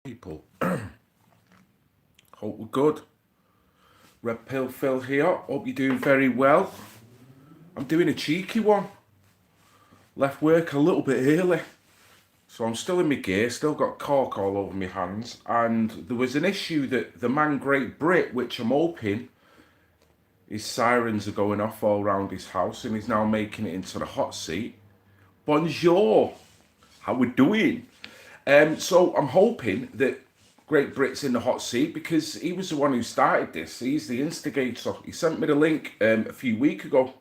People. Hope we're good. Red Pill Phil here. Hope you're doing very well. I'm doing a cheeky one. Left work a little bit early. So I'm still in my gear, still got cork all over my hands. And there was an issue that the man Great Brit, which I'm hoping his sirens are going off all around his house and he's now making it into the hot seat. Bonjour. How we doing? So I'm hoping that Great Brit's in the hot seat because he was the one who started this. He's the instigator. He sent me the link a few weeks ago,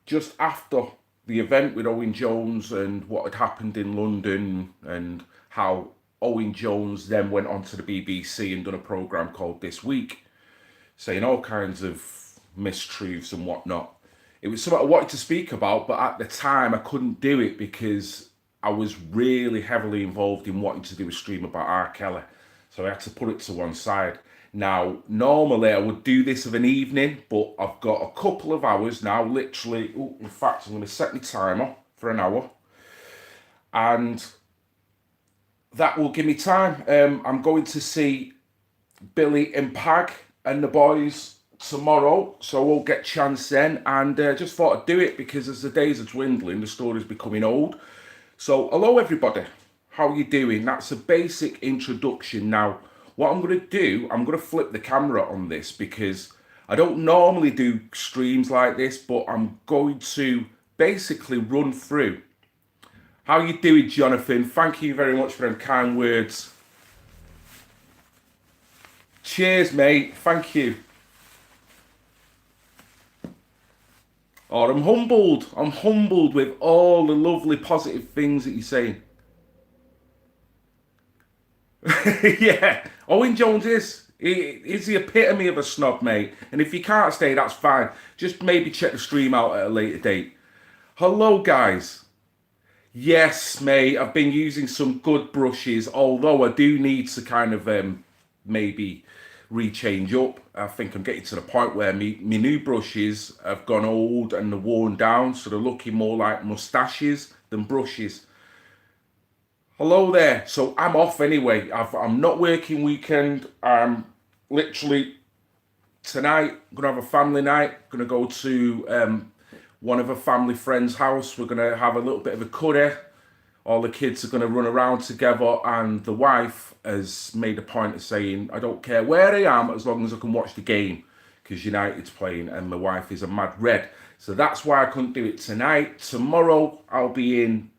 just after the event with Owen Jones and what had happened in London and how Owen Jones then went on to the BBC and done a programme called This Week, saying all kinds of mistruths and whatnot. It was something I wanted to speak about, but at the time I couldn't do it because I was really heavily involved in wanting to do a stream about R. Kelly. So I had to put it to one side. Now, normally I would do this of an evening, but I've got a couple of hours now, literally. In fact, I'm going to set my timer for an hour. And that will give me time. I'm going to see Billy and Pag and the boys tomorrow, so we'll get a chance then. And just thought I'd do it because as the days are dwindling, the story's becoming old. So, hello everybody, how are you doing? That's a basic introduction. Now, what I'm going to do, I'm going to flip the camera on this because I don't normally do streams like this, but I'm going to basically run through. How you doing, Jonathan? Thank you very much for them kind words. Cheers, mate. Thank you. Oh, I'm humbled. I'm humbled with all the lovely positive things that you're saying. Yeah, Owen Jones is the epitome of a snob, mate. And if you can't stay, that's fine. Just maybe check the stream out at a later date. Hello, guys. Yes, mate, I've been using some good brushes, although I do need to kind of maybe rechange up. I think I'm getting to the point where my new brushes have gone old and they're worn down, so they're looking more like mustaches than brushes. Hello there. So I'm off anyway. I'm not working weekend. I'm literally tonight I'm gonna have a family night. Gonna go to one of a family friend's house. We're gonna have a little bit of a curry. All the kids are going to run around together, and the wife has made a point of saying, I don't care where I am as long as I can watch the game because United's playing and my wife is a mad red. So that's why I couldn't do it tonight. Tomorrow I'll be in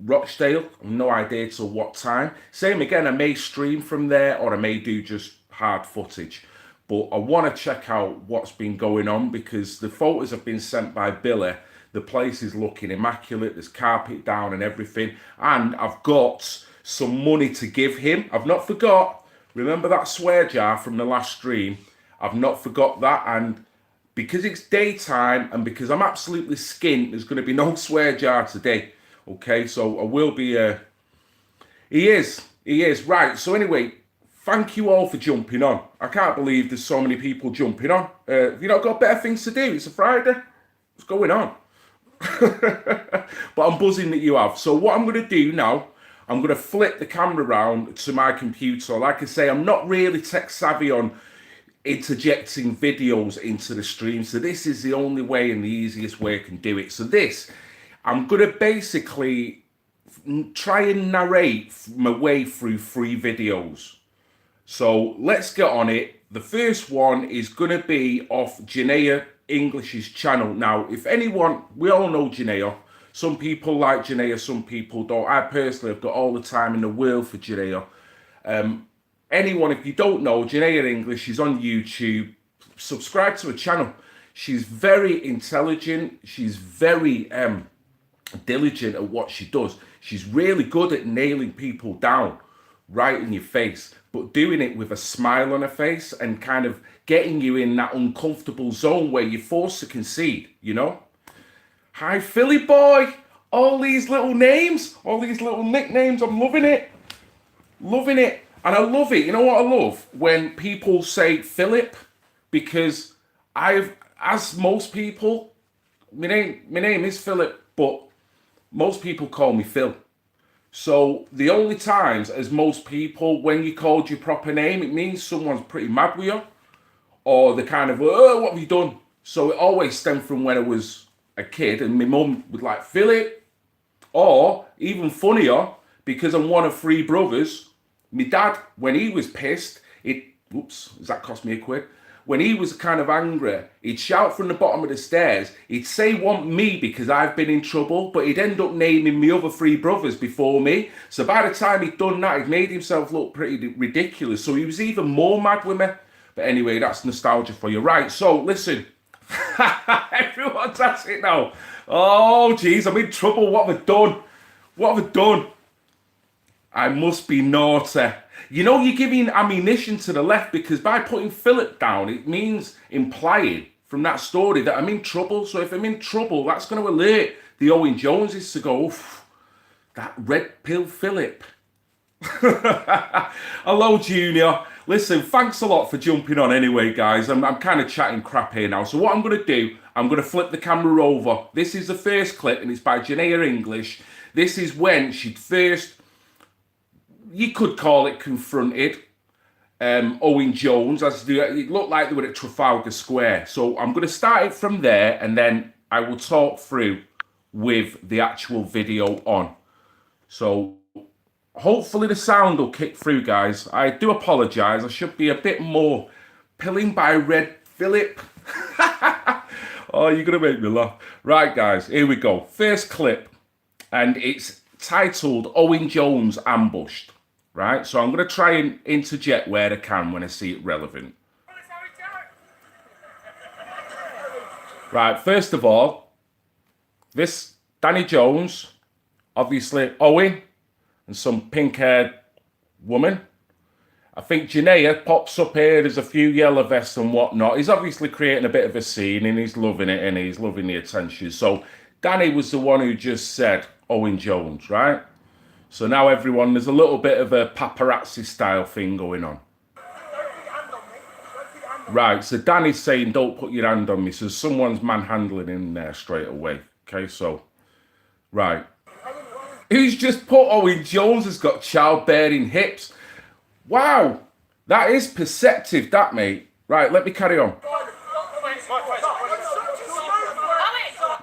Rochdale. I've no idea till what time. Same again, I may stream from there or I may do just hard footage. But I want to check out what's been going on because the photos have been sent by Billy. The place is looking immaculate. There's carpet down and everything. And I've got some money to give him. I've not forgot. Remember that swear jar from the last stream? I've not forgot that. And because it's daytime and because I'm absolutely skint, there's going to be no swear jar today. Okay, so I will be... He is. Right, so anyway, thank you all for jumping on. I can't believe there's so many people jumping on. Have you not got better things to do? It's a Friday. What's going on? But I'm buzzing that you have. So what I'm going to do now, I'm going to flip the camera around to my computer. Like I say, I'm not really tech savvy on interjecting videos into the stream. So this is the only way and the easiest way I can do it. So I'm going to basically try and narrate my way through 3 videos. So let's get on it. The first one is going to be off Janaea English's channel. Now, if anyone, we all know Janaea. Some people like Janaea, some people don't. I personally have got all the time in the world for Janaea. Anyone, if you don't know, Janaea English, she's on YouTube. Subscribe to her channel. She's very intelligent. She's very diligent at what she does. She's really good at nailing people down right in your face, but doing it with a smile on her face and kind of getting you in that uncomfortable zone where you're forced to concede, you know? Hi, Philly boy. All these little names, all these little nicknames. I'm loving it. Loving it. And I love it. You know what I love? When people say Philip, because as most people, my name is Philip, but most people call me Phil. So the only times, as most people, when you called your proper name, it means someone's pretty mad with you, or the kind of, oh, what have you done? So it always stemmed from when I was a kid, and my mum would like, Philip, or even funnier, because I'm one of three brothers, my dad, when he was pissed, does that cost me £1? When he was kind of angry, he'd shout from the bottom of the stairs. He'd say, want me because I've been in trouble, but he'd end up naming me other three brothers before me. So by the time he'd done that, he'd made himself look pretty ridiculous. So he was even more mad with me. But anyway, that's nostalgia for you. Right, so listen. Everyone's at it now. Oh, geez, I'm in trouble. What have I done? What have I done? I must be naughty. You know, you're giving ammunition to the left, because by putting Philip down, it means implying from that story that I'm in trouble. So if I'm in trouble, that's going to alert the Owen Joneses to go, oof, that red pill Philip. Hello, Junior. Listen, thanks a lot for jumping on anyway, guys. I'm kind of chatting crap here now. So what I'm going to do, I'm going to flip the camera over. This is the first clip, and it's by Janaea English. This is when she'd first, you could call it, confronted Owen Jones. It looked like they were at Trafalgar Square. So I'm going to start it from there, and then I will talk through with the actual video on. So hopefully the sound will kick through, guys. I do apologise. I should be a bit more pilling by Red Philip. Oh, you're going to make me laugh. Right, guys, here we go. First clip, and it's titled Owen Jones Ambushed. Right, so I'm going to try and interject where I can when I see it relevant. Right, first of all, this Danny Jones, obviously Owen, and some pink-haired woman. I think Janaea pops up here. There's a few yellow vests and whatnot. He's obviously creating a bit of a scene, and he's loving it, and he's loving the attention. So Danny was the one who just said Owen Jones, right? So now everyone, there's a little bit of a paparazzi style thing going on. Right, so Danny's saying, don't put your hand on me. So someone's manhandling in there straight away. Okay, so, right. Who's just put Owen Jones has got childbearing hips? Wow, that is perceptive, that, mate. Right, let me carry on.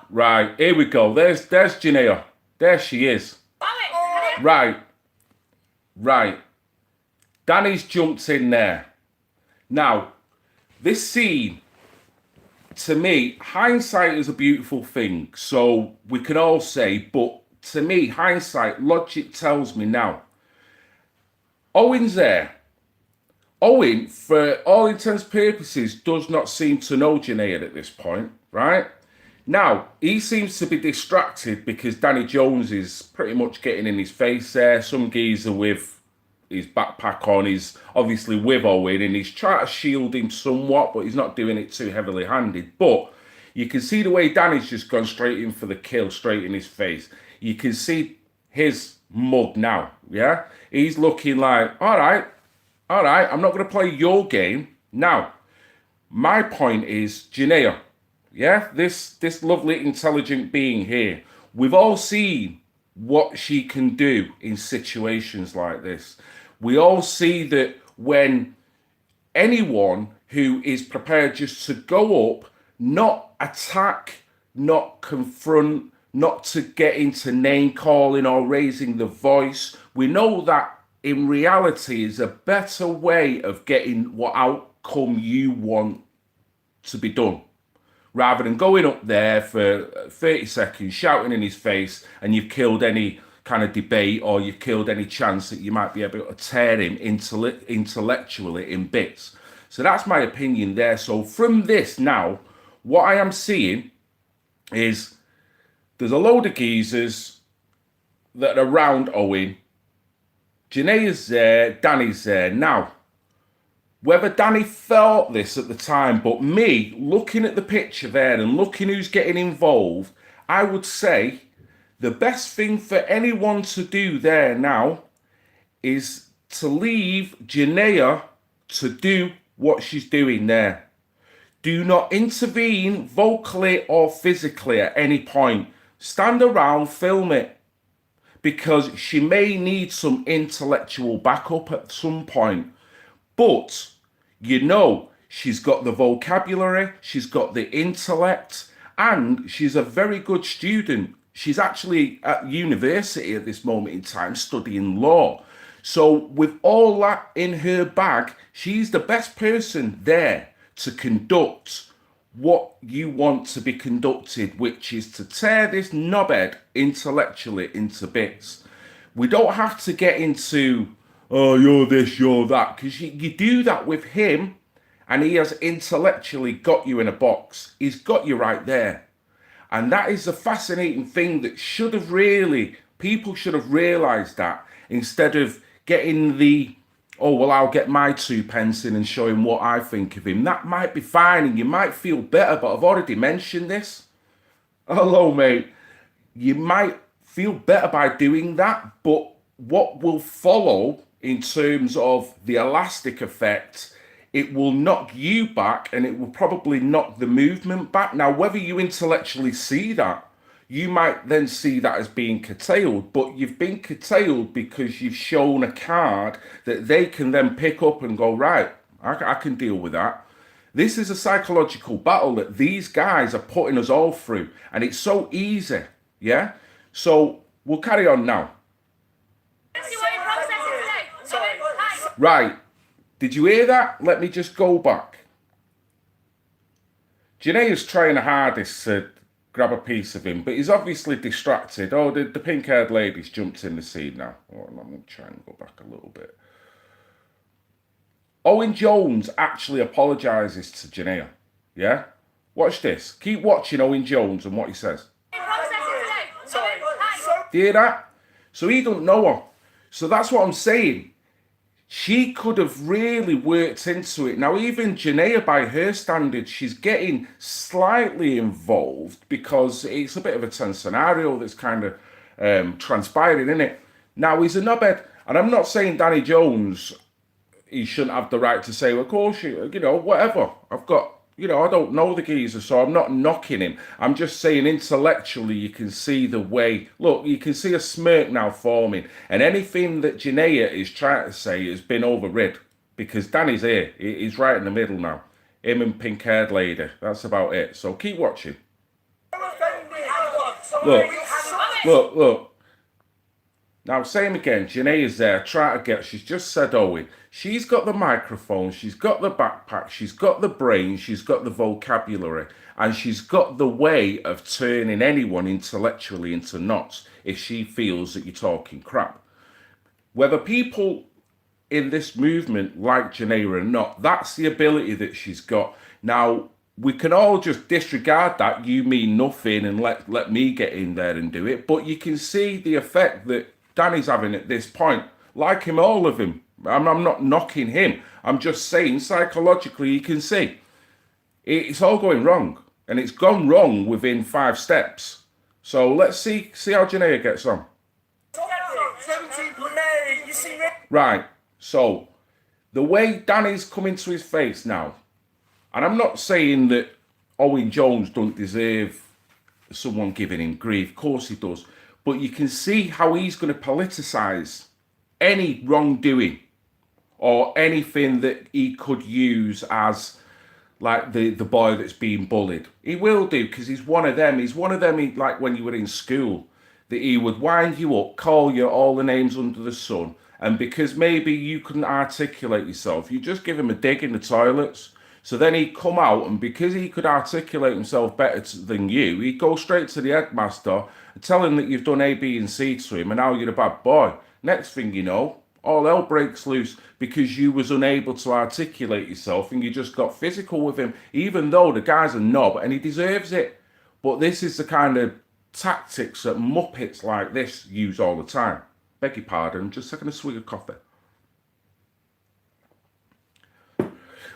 Right, here we go. There's Janaea. There she is. Right. Danny's jumped in there. Now, this scene, to me, hindsight is a beautiful thing. So we can all say, but to me, hindsight, logic tells me now. Owen's there. Owen, for all intents and purposes, does not seem to know Janaea at this point, right? Now, he seems to be distracted because Danny Jones is pretty much getting in his face there. Some geezer with his backpack on. He's obviously with Owen, and he's trying to shield him somewhat, but he's not doing it too heavily handed. But you can see the way Danny's just gone straight in for the kill, straight in his face. You can see his mug now, yeah? He's looking like, all right, I'm not going to play your game. Now, my point is, Janaea, yeah, this lovely, intelligent being here, we've all seen what she can do in situations like this. We all see that when anyone who is prepared just to go up, not attack, not confront, not to get into name calling or raising the voice, we know that in reality is a better way of getting what outcome you want to be done, rather than going up there for 30 seconds shouting in his face, and you've killed any kind of debate, or you've killed any chance that you might be able to tear him intellectually in bits. So that's my opinion there. So from this now, what I am seeing is there's a load of geezers that are around Owen. Janaea's there, Danny's there. Now, whether Danny felt this at the time, but me, looking at the picture there and looking who's getting involved, I would say the best thing for anyone to do there now is to leave Janaea to do what she's doing there. Do not intervene vocally or physically at any point. Stand around, film it. because she may need some intellectual backup at some point. But, you know, she's got the vocabulary, she's got the intellect, and she's a very good student. She's actually at university at this moment in time studying law. So, with all that in her bag, she's the best person there to conduct what you want to be conducted, which is to tear this knobhead intellectually into bits. We don't have to get into, oh, you're this, you're that, because you do that with him, and he has intellectually got you in a box. He's got you right there. And that is a fascinating thing that people should have realized that, instead of getting the, oh, well, I'll get my 2 pence in and show him what I think of him. That might be fine and you might feel better, but I've already mentioned this. Hello, mate. You might feel better by doing that, but what will follow in terms of the elastic effect, it will knock you back and it will probably knock the movement back. Now, whether you intellectually see that, you might then see that as being curtailed, but you've been curtailed because you've shown a card that they can then pick up and go, right, I can deal with that. This is a psychological battle that these guys are putting us all through, and it's so easy, yeah? So we'll carry on now. Right, did you hear that? Let me just go back. Janae's trying her hardest to grab a piece of him, but he's obviously distracted. Oh, the pink-haired lady's jumped in the scene now. Oh, I'm going to try and go back a little bit. Owen Jones actually apologises to Janae. Yeah? Watch this. Keep watching Owen Jones and what he says. Do you hear that? So he don't know her. So that's what I'm saying. She could have really worked into it. Now, even Janaea, by her standards, she's getting slightly involved because it's a bit of a tense scenario that's kind of transpiring, isn't it? Now, he's a knobhead. And I'm not saying Danny Jones, he shouldn't have the right to say, well, of course, you know, whatever. I've got, you know, I don't know the geezer, so I'm not knocking him. I'm just saying intellectually you can see the way, look, you can see a smirk now forming. And anything that Janaea is trying to say has been overrid because Danny's here. He's right in the middle now. Him and pink-haired lady. That's about it. So keep watching. Look. Now, same again, Janaea's there, she's just said Owen. She's got the microphone, she's got the backpack, she's got the brain, she's got the vocabulary, and she's got the way of turning anyone intellectually into knots if she feels that you're talking crap. Whether people in this movement like Janaea or not, that's the ability that she's got. Now, we can all just disregard that, you mean nothing, and let me get in there and do it, but you can see the effect that Danny's having at this point. Like him, all of him. I'm not knocking him. I'm just saying psychologically you can see. It's all going wrong. And it's gone wrong within 5 steps. So let's see how Janaea gets on. Right. So the way Danny's coming to his face now, and I'm not saying that Owen Jones don't deserve someone giving him grief. Of course he does. But you can see how he's going to politicise any wrongdoing or anything that he could use as like the boy that's being bullied. He will do, because he's one of them. He's one of them, like when you were in school, that he would wind you up, call you all the names under the sun, and because maybe you couldn't articulate yourself, you just give him a dig in the toilets. So then he'd come out, and because he could articulate himself better than you, he'd go straight to the headmaster and tell him that you've done A, B, and C to him, and now you're a bad boy. Next thing you know, all hell breaks loose because you was unable to articulate yourself, and you just got physical with him, even though the guy's a knob and he deserves it. But this is the kind of tactics that muppets like this use all the time. Beg your pardon, just taking a swig of coffee.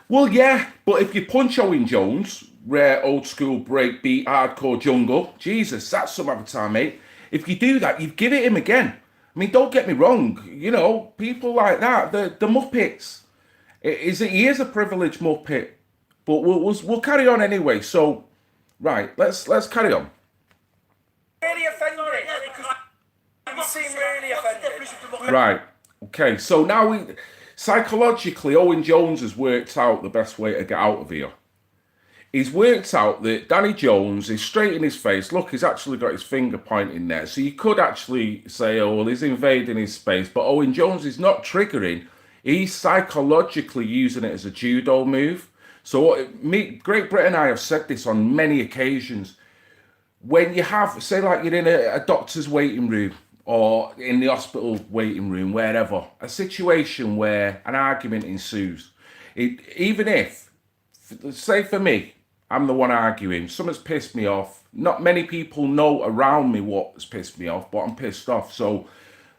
Well, yeah, but if you punch Owen Jones, rare old school breakbeat hardcore jungle, Jesus, that's some other time, mate. If you do that, you've given it him again. I mean, don't get me wrong, you know, people like that, the Muppets, he is a privileged Muppet, but we'll carry on anyway. So, right, let's carry on. Really offended because you seem Right. Okay. So now psychologically, Owen Jones has worked out the best way to get out of here. He's worked out that Danny Jones is straight in his face. Look, he's actually got his finger pointing there. So you could actually say, oh, well, he's invading his space. But Owen Jones is not triggering. He's psychologically using it as a judo move. So Great Britain and I have said this on many occasions. When you have, say like you're in a doctor's waiting room or in the hospital waiting room, wherever, a situation where an argument ensues, even if, say for me, I'm the one arguing, something's pissed me off, not many people know around me what's pissed me off, but I'm pissed off. So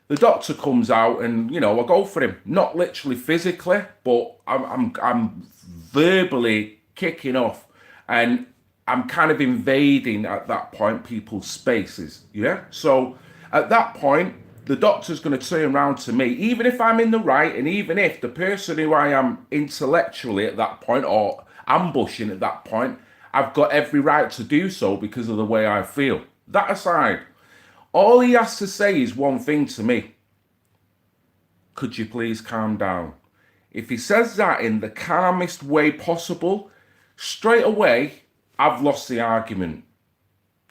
the doctor comes out and, you know, I go for him, not literally physically, but I'm verbally kicking off, and I'm kind of invading at that point people's spaces. Yeah. So at that point, the doctor's going to turn around to me, even if I'm in the right, and even if the person who I am intellectually at that point or ambushing at that point, I've got every right to do so because of the way I feel. That aside, all he has to say is one thing to me. Could you please calm down? If he says that in the calmest way possible, straight away, I've lost the argument.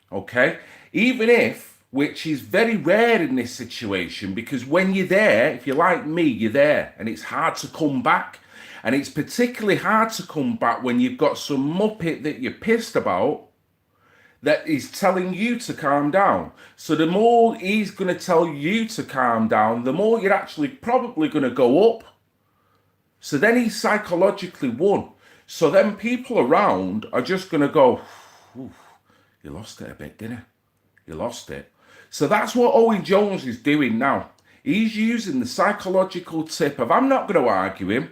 Okay? Even if, which is very rare in this situation, because when you're there, if you're like me, you're there, and it's hard to come back. And it's particularly hard to come back when you've got some muppet that you're pissed about that is telling you to calm down. So the more he's going to tell you to calm down, the more you're actually probably going to go up. So then he's psychologically won. So then people around are just going to go, you lost it a bit, didn't you? You lost it. So that's what Owen Jones is doing now. He's using the psychological tip of, I'm not going to argue him.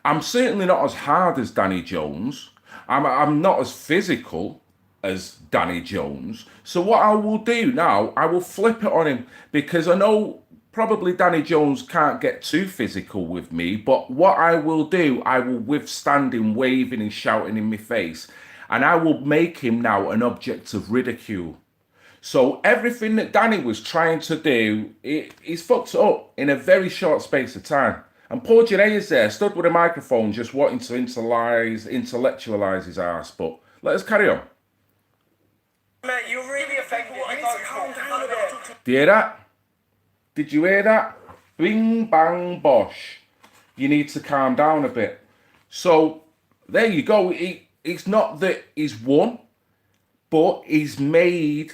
I'm certainly not as hard as Danny Jones. I'm not as physical as Danny Jones. So what I will do now, I will flip it on him, because I know probably Danny Jones can't get too physical with me, but what I will do, I will withstand him waving and shouting in my face, and I will make him now an object of ridicule. So everything that Danny was trying to do, he's fucked it up in a very short space of time. And poor Janae is there, stood with a microphone, just wanting to intellectualise his ass. But let us carry on. Mate, you're really affected. You need to calm down a bit. Do you hear that? Did you hear that? Bing, bang, bosh. You need to calm down a bit. So there you go. It's not that he's won, but he's made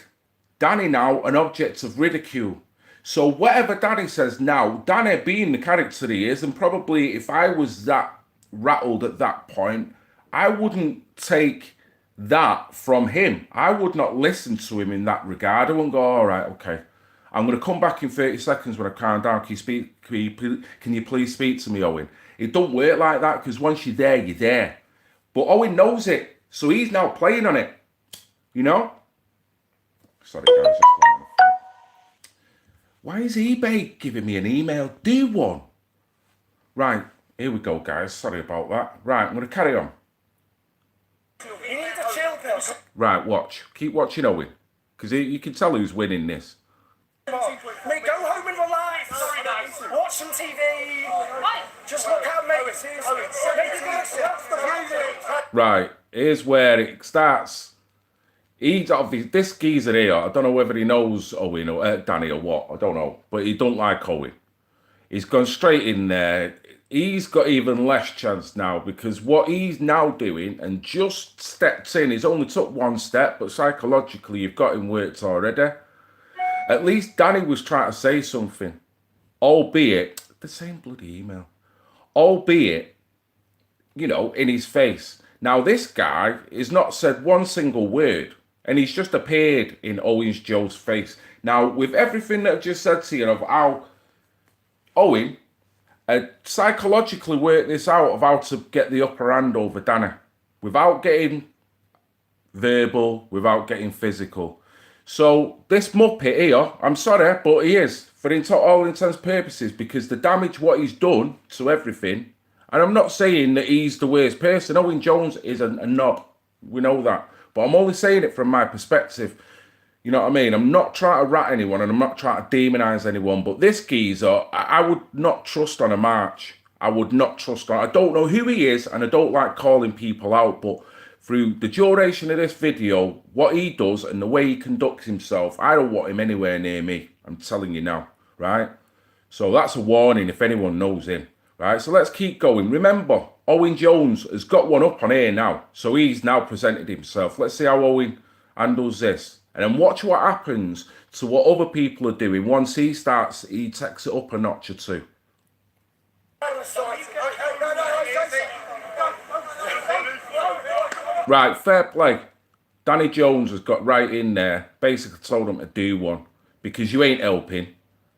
Danny now an object of ridicule. So whatever Danny says now, Danny being the character he is, and probably if I was that rattled at that point, I wouldn't take that from him. I would not listen to him in that regard. I wouldn't go, all right, okay. I'm going to come back in 30 seconds when I calm down. Can you please speak to me, Owen? It don't work like that, because once you're there, you're there. But Owen knows it, so he's now playing on it. You know? Sorry, guys. Why is eBay giving me an email? Do one. Right, here we go, guys. Sorry about that. Right, I'm going to carry on. You need to chill, Bill. Right, watch. Keep watching Owen, because you can tell who's winning this. Mate, go home and relax. Watch some TV. Just look out, mate. Right, here's where it starts. This geezer here, I don't know whether he knows Owen or Danny or what, I don't know, but he don't like Owen. He's gone straight in there. He's got even less chance now, because what he's now doing, and just stepped in, he's only took one step, but psychologically you've got him worked already. At least Danny was trying to say something, albeit, the same bloody email, albeit, you know, in his face. Now this guy has not said one single word, and he's just appeared in Owen Jones' face. Now, with everything that I've just said to you of how Owen psychologically worked this out of how to get the upper hand over Danny, without getting verbal, without getting physical. So this muppet here, I'm sorry, but he is, for all intents and purposes, because the damage what he's done to everything, and I'm not saying that he's the worst person. Owen Jones is a knob. We know that. But I'm only saying it from my perspective. You know what I mean? I'm not trying to rat anyone and I'm not trying to demonise anyone, but this geezer, I would not trust on a march. I would not trust on. I don't know who he is and I don't like calling people out, but through the duration of this video, what he does and the way he conducts himself, I don't want him anywhere near me. I'm telling you now, right? So that's a warning if anyone knows him, right? So let's keep going. Remember, Owen Jones has got one up on here now. So he's now presented himself. Let's see how Owen handles this. And then watch what happens to what other people are doing once he takes it up a notch or two. Right, fair play. Danny Jones has got right in there, basically told him to do one because you ain't helping.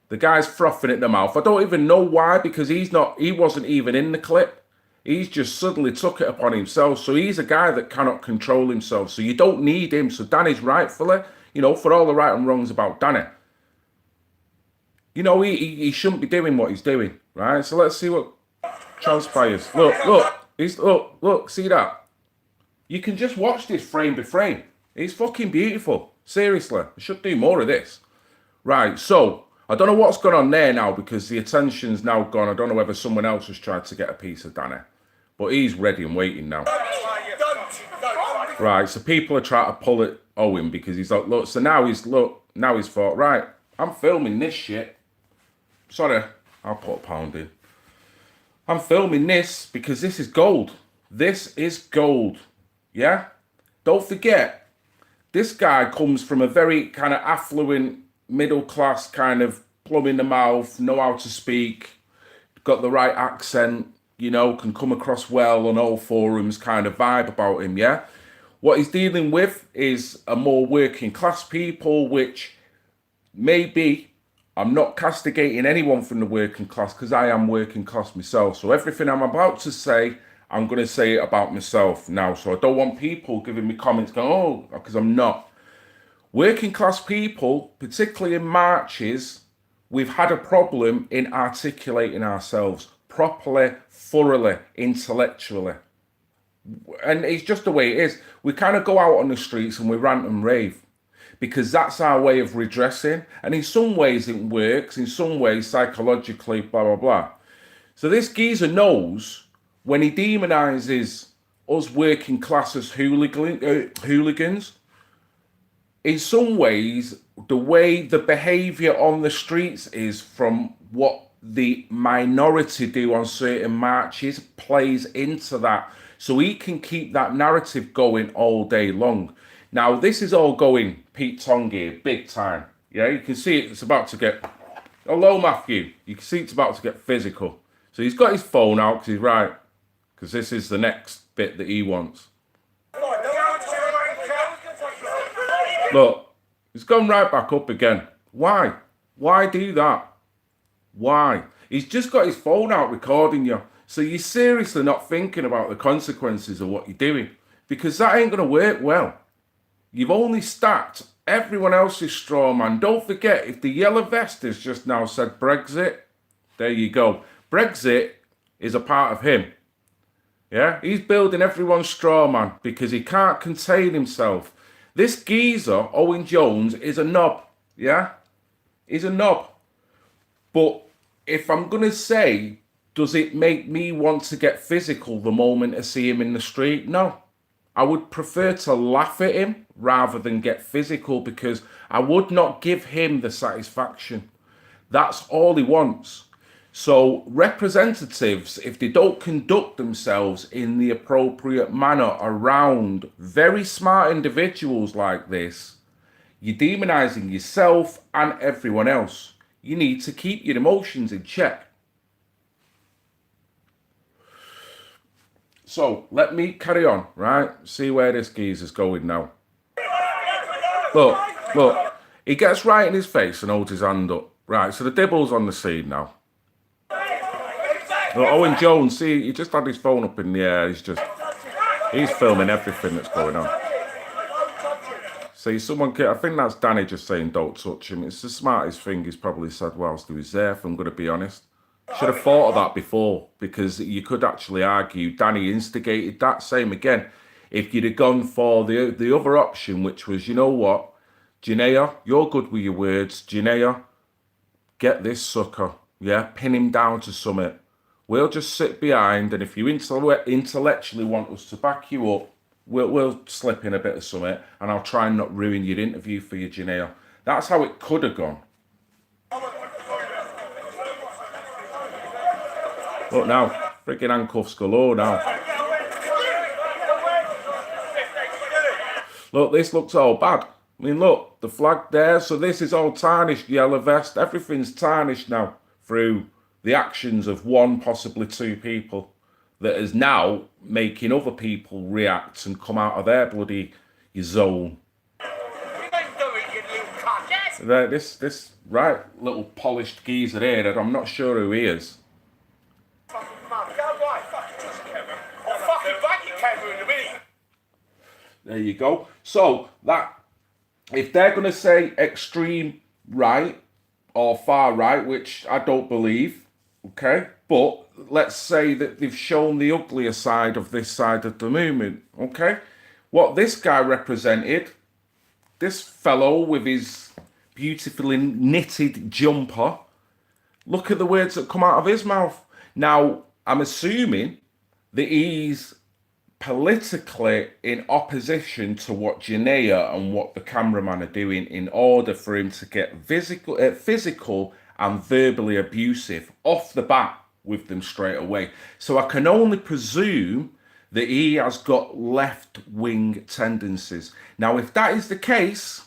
The guy's frothing at the mouth. I don't even know why, because he wasn't even in the clip. He's just suddenly took it upon himself. So he's a guy that cannot control himself. So you don't need him. So Danny's rightfully, you know, for all the right and wrongs about Danny, you know, he shouldn't be doing what he's doing, right? So let's see what transpires. Look, see that? You can just watch this frame by frame. It's fucking beautiful. Seriously, I should do more of this. Right, so I don't know what's gone on there now because the attention's now gone. I don't know whether someone else has tried to get a piece of Danny, but he's ready and waiting now. Right, so people are trying to pull at Owen because he's like, look, so now he's thought, right, I'm filming this shit. Sorry, I'll put a pound in. I'm filming this because this is gold. This is gold. Yeah? Don't forget, this guy comes from a very kind of affluent, middle class kind of plum in the mouth, know how to speak, got the right accent, you know, can come across well on all forums kind of vibe about him, yeah? What he's dealing with is a more working class people, which maybe I'm not castigating anyone from the working class because I am working class myself. So everything I'm about to say, I'm going to say it about myself now. So I don't want people giving me comments going, oh, because I'm not. Working class people, particularly in marches, we've had a problem in articulating ourselves properly, thoroughly, intellectually. And it's just the way it is. We kind of go out on the streets and we rant and rave because that's our way of redressing. And in some ways it works, in some ways psychologically, blah, blah, blah. So this geezer knows when he demonises us working class as hooligans, in some ways, the way the behaviour on the streets is from what the minority do on certain marches plays into that. So he can keep that narrative going all day long. Now, this is all going Pete Tong here, big time. Yeah, you can see it's about to get... Hello, Matthew. You can see it's about to get physical. So he's got his phone out because he's right. Because this is the next bit that he wants. Look, he's gone right back up again. Why? Why do that? Why? He's just got his phone out recording you. So you're seriously not thinking about the consequences of what you're doing. Because that ain't going to work well. You've only stacked everyone else's straw man. Don't forget, if the yellow vest has just now said Brexit, there you go. Brexit is a part of him. Yeah, he's building everyone's straw man because he can't contain himself. This geezer, Owen Jones, is a knob. Yeah, he's a knob. But if I'm going to say, does it make me want to get physical the moment I see him in the street? No. I would prefer to laugh at him rather than get physical because I would not give him the satisfaction. That's all he wants. So representatives, if they don't conduct themselves in the appropriate manner around very smart individuals like this, you're demonizing yourself and everyone else. You need to keep your emotions in check. So let me carry on, right? See where this geezer's going now. Look, he gets right in his face and holds his hand up. Right, so the dibble's on the scene now. Look, Owen Jones, see, he just had his phone up in the air. He's filming everything that's going on. See, I think that's Danny just saying don't touch him. It's the smartest thing he's probably said whilst he was there, if I'm going to be honest. Should have thought of that before, because you could actually argue Danny instigated that. Same again, if you'd have gone for the other option, which was, you know what, Janaea, you're good with your words. Janaea, get this sucker. Yeah, pin him down to summit. We'll just sit behind, and if you intellectually want us to back you up, we'll slip in a bit of summit, and I'll try and not ruin your interview for you, Janaea. That's how it could have gone. Look now, freaking handcuffs galore now. Look, this looks all bad. I mean, look, the flag there. So this is all tarnished, yellow vest. Everything's tarnished now through the actions of one, possibly two people that is now making other people react and come out of their bloody zone. This right little polished geezer here that I'm not sure who he is. There you go. So that, if they're going to say extreme right or far right, which I don't believe, okay, but let's say that they've shown the uglier side of this side of the movement, okay? What this guy represented, this fellow with his beautifully knitted jumper, look at the words that come out of his mouth. Now, I'm assuming that he's politically in opposition to what Janaea and what the cameraman are doing in order for him to get physical and verbally abusive off the bat with them straight away. So I can only presume that he has got left-wing tendencies. Now, if that is the case,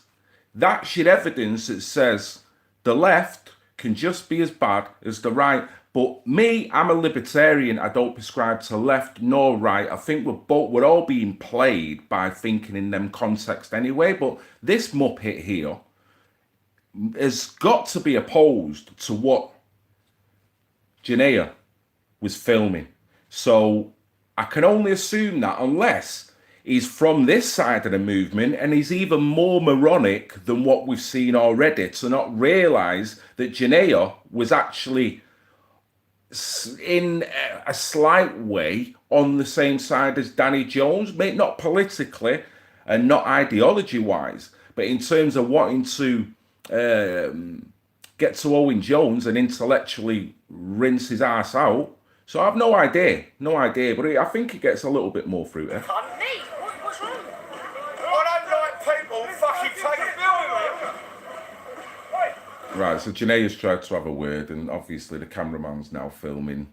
that should evidence that says the left can just be as bad as the right. But me, I'm a libertarian. I don't prescribe to left nor right. I think we're all being played by thinking in them context anyway. But this muppet here has got to be opposed to what Janaea was filming. So I can only assume that unless he's from this side of the movement and he's even more moronic than what we've seen already to not realise that Janaea was actually in a slight way on the same side as Danny Jones, maybe not politically and not ideology-wise, but in terms of wanting to get to Owen Jones and intellectually rinse his ass out. So I have no idea, but I think it gets a little bit more through there. What's wrong? I don't like people fucking taking Right, so Janaea's tried to have a word, and obviously the cameraman's now filming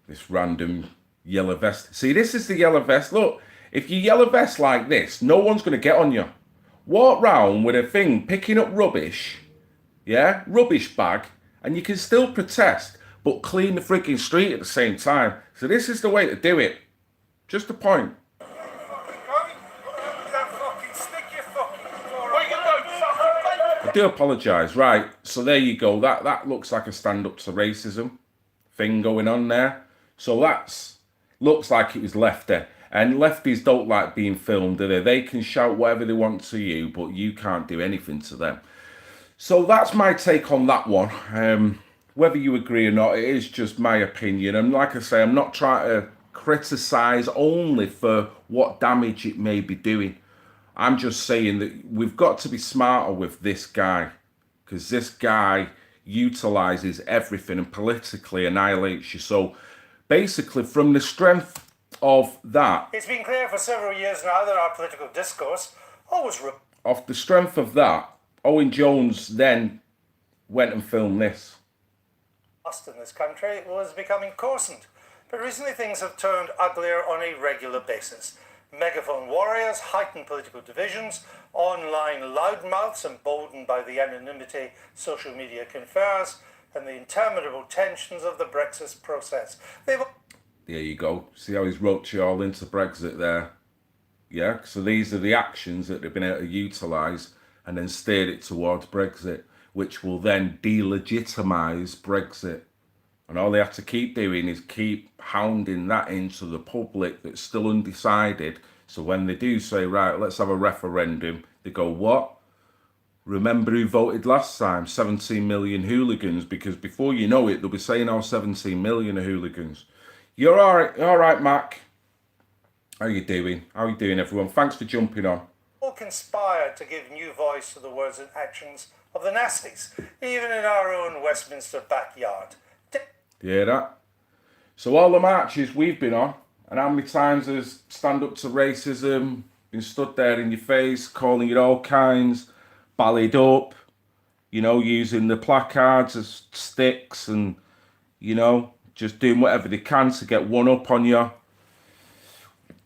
this random yellow vest. See, this is the yellow vest. Look, if you yellow vest like this, no one's going to get on you. Walk round with a thing, picking up rubbish, yeah, rubbish bag, and you can still protest, but clean the freaking street at the same time. So this is the way to do it. Just a point. I do apologise. Right, so there you go. That looks like a stand-up to racism thing going on there. So that's looks like it was lefty. And lefties don't like being filmed, do they? They can shout whatever they want to you, but you can't do anything to them. So that's my take on that one. Whether you agree or not, it is just my opinion. And like I say, I'm not trying to criticise only for what damage it may be doing. I'm just saying that we've got to be smarter with this guy, because this guy utilises everything and politically annihilates you. So basically, from the strength of that, it's been clear for several years now that our political discourse always off the strength of that, Owen Jones then went and filmed this. In this country was becoming coarsened, but recently things have turned uglier on a regular basis. Megaphone warriors, heightened political divisions, online loudmouths emboldened by the anonymity social media confers, and the interminable tensions of the Brexit process. There you go. See how he's roped you all into Brexit there? Yeah, so these are the actions that they've been able to utilise and then steered it towards Brexit, which will then delegitimise Brexit. And all they have to keep doing is keep hounding that into the public that's still undecided. So when they do say, right, let's have a referendum, they go, what? Remember who voted last time? 17 million hooligans, because before you know it, they'll be saying, oh, 17 million are hooligans. You're all right, Mac. How you doing? How you doing, everyone? Thanks for jumping on. conspired to give new voice to the words and actions of the nasties, even in our own Westminster backyard. You hear that? So all the marches we've been on, and how many times has stand up to racism been stood there in your face, calling it all kinds, ballied up, you know, using the placards as sticks and, you know, just doing whatever they can to get one up on you,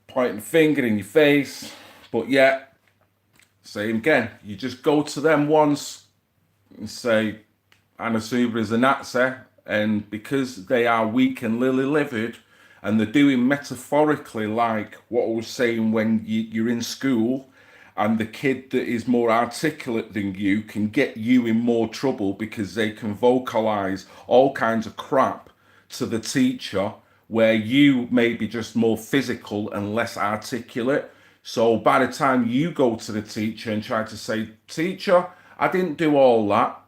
pointing a finger in your face. But yeah, same again, you just go to them once and say, Anna Suber is a Nazi, and because they are weak and lily-livered, and they're doing metaphorically like what I was saying when you're in school, and the kid that is more articulate than you can get you in more trouble because they can vocalize all kinds of crap to the teacher, where you may be just more physical and less articulate. So by the time you go to the teacher and try to say, teacher, I didn't do all that,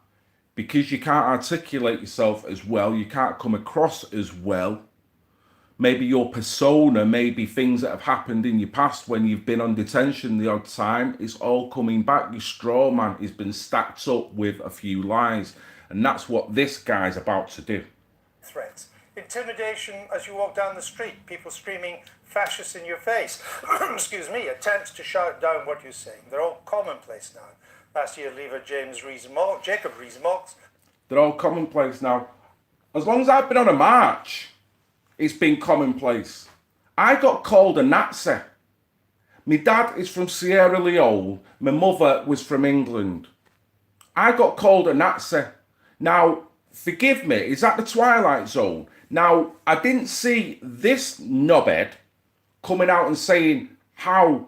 because you can't articulate yourself as well, you can't come across as well. Maybe your persona, maybe things that have happened in your past when you've been on detention the odd time, it's all coming back. Your straw man has been stacked up with a few lies. And that's what this guy's about to do. Threats. Intimidation as you walk down the street, people screaming fascists in your face. Excuse me, attempts to shout down what you're saying. They're all commonplace now. Last year, Lever Jacob Rees-Mogg. They're all commonplace now. As long as I've been on a march, it's been commonplace. I got called a Nazi. My dad is from Sierra Leone. My mother was from England. I got called a Nazi. Now, forgive me, is that the Twilight Zone? Now, I didn't see this knobhead coming out and saying how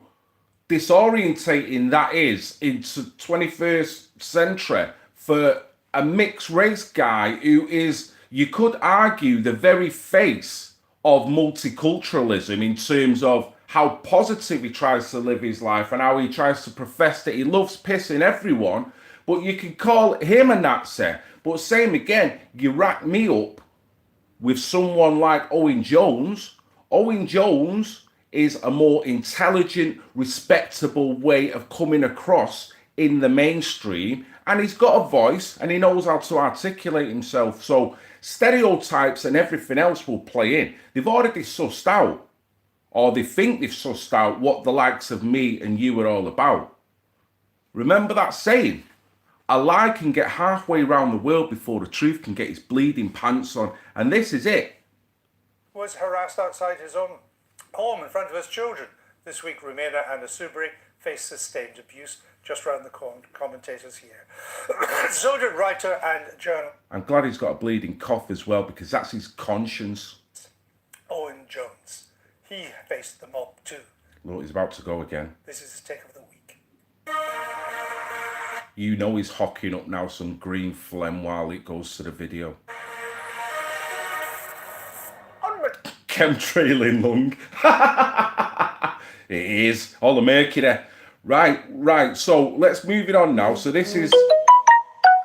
disorientating that is into 21st century for a mixed race guy who is, you could argue, the very face of multiculturalism in terms of how positive he tries to live his life and how he tries to profess that he loves pissing everyone. But you can call him a Nazi. But same again, you rack me up with someone like Owen Jones. Owen Jones is a more intelligent, respectable way of coming across in the mainstream, and he's got a voice and he knows how to articulate himself. So stereotypes and everything else will play in. They've already sussed out, or they think they've sussed out, what the likes of me and you are all about. Remember that saying? A lie can get halfway around the world before the truth can get its bleeding pants on, and this is it. Was harassed outside his own home in front of his children. This week, Rumaina and Asubri faced sustained abuse just round the corner. Commentators here. So did writer and journalist. I'm glad he's got a bleeding cough as well, because that's his conscience. Owen Jones. He faced the mob too. Look, he's about to go again. This is his take of the week. You know he's hocking up now some green phlegm while it goes to the video. Chemtrailing lung. It is. All the mercury. Right. So let's move it on now. So this is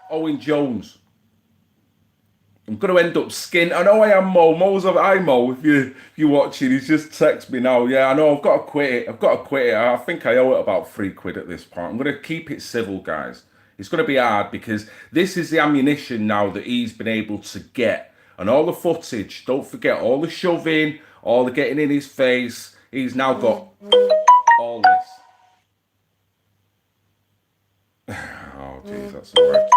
Owen Jones. I'm going to end up skin. I know I am Mo. Hi Mo, if you're watching, he's just texted me now. Yeah, I know, I've got to quit it. I think I owe it about £3 at this point. I'm going to keep it civil, guys. It's going to be hard because this is the ammunition now that he's been able to get. And all the footage, don't forget, all the shoving, all the getting in his face. He's now got all this. Oh, jeez, that's all right.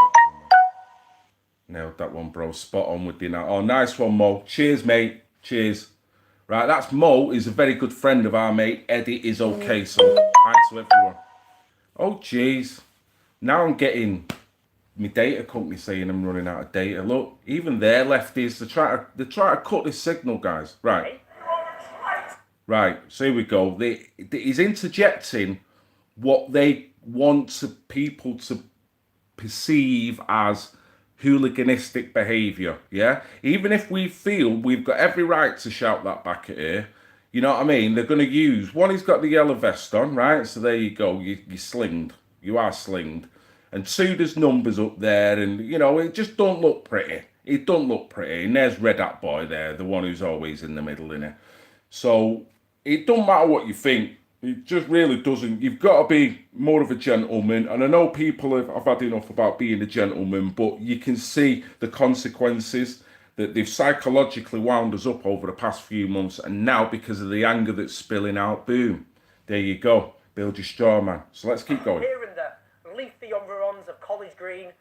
Nailed that one, bro. Spot on with the now. Oh, nice one, Mo. Cheers, mate. Cheers. Right, that's Mo. He's a very good friend of our mate. Eddie is okay, so hi to everyone. Oh, jeez. Now I'm getting my data company saying I'm running out of data. Look, even their lefties, they're trying to cut this signal, guys. Right. So here we go. He's interjecting what they want people to perceive as hooliganistic behaviour, yeah? Even if we feel we've got every right to shout that back at her, you know what I mean? They're going to use, one, he's got the yellow vest on, right? So there you go, you're slinged. You are slinged. And two, there's numbers up there, and, you know, it just don't look pretty. It don't look pretty. And there's Red Hat Boy there, the one who's always in the middle, innit? So, it don't matter what you think. It just really doesn't. You've got to be more of a gentleman. And I know people have had enough about being a gentleman, but you can see the consequences that they've psychologically wound us up over the past few months. And now, because of the anger that's spilling out, boom, there you go. Build your straw man. So let's keep going. Here and there, leafy environs of College Green.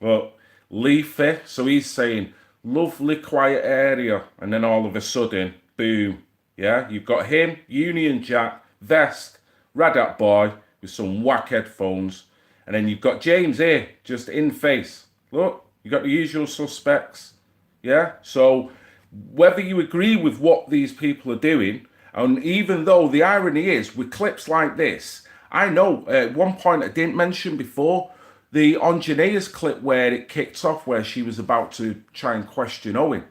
Well, leafy. So he's saying, lovely, quiet area. And then all of a sudden, boom. Yeah, you've got him, Union Jack, vest, Radat boy with some whack headphones. And then you've got James here, just in face. Look, you got the usual suspects. Yeah, so whether you agree with what these people are doing, and even though the irony is, with clips like this, I know at one point I didn't mention before, the Anjanea's clip where it kicked off, where she was about to try and question Owen,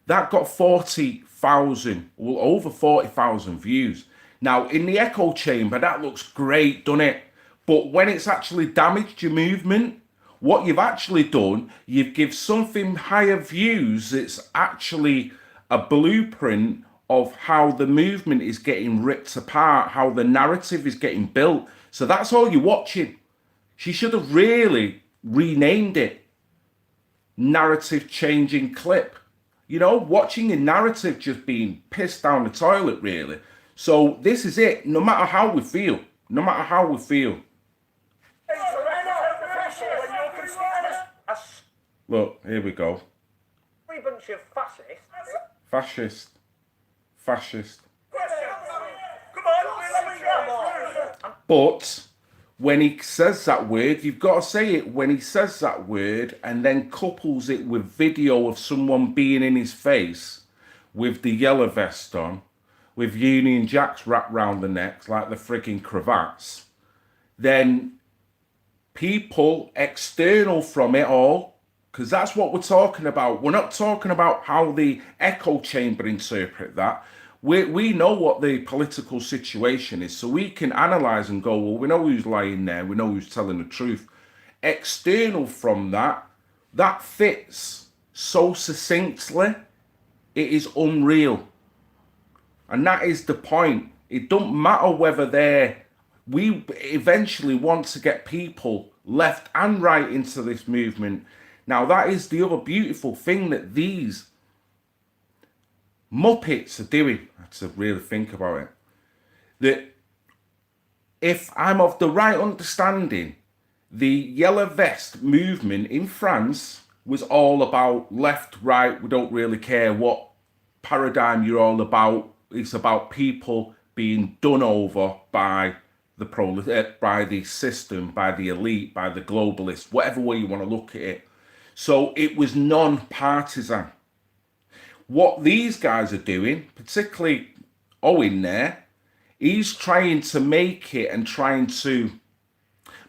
that got 40,000, well, over 40,000 views. Now, in the echo chamber, that looks great, doesn't it? But when it's actually damaged your movement, what you've actually done, you've give something higher views. It's actually a blueprint of how the movement is getting ripped apart, how the narrative is getting built. So that's all you're watching. She should have really renamed it narrative changing clip. You know, watching a narrative just being pissed down the toilet, really. So this is it. No matter how we feel. No matter how we feel. Look, here we go. Three bunch of fascists. Fascist. Fascist. But when he says that word, you've got to say it when he says that word and then couples it with video of someone being in his face with the yellow vest on, with Union Jacks wrapped round the necks like the frigging cravats, then people external from it all, because that's what we're talking about. We're not talking about how the echo chamber interpret that. We know what the political situation is, so we can analyse and go, well, we know who's lying there, we know who's telling the truth. External from that, that fits so succinctly, it is unreal. And that is the point. It don't matter whether we eventually want to get people left and right into this movement. Now, that is the other beautiful thing that these Muppets are doing, to really think about it, that if I'm of the right understanding, the yellow vest movement in France was all about left, right, we don't really care what paradigm you're all about. It's about people being done over by by the system, by the elite, by the globalists, whatever way you want to look at it. So it was non-partisan. What these guys are doing, particularly Owen there, he's trying to make it and trying to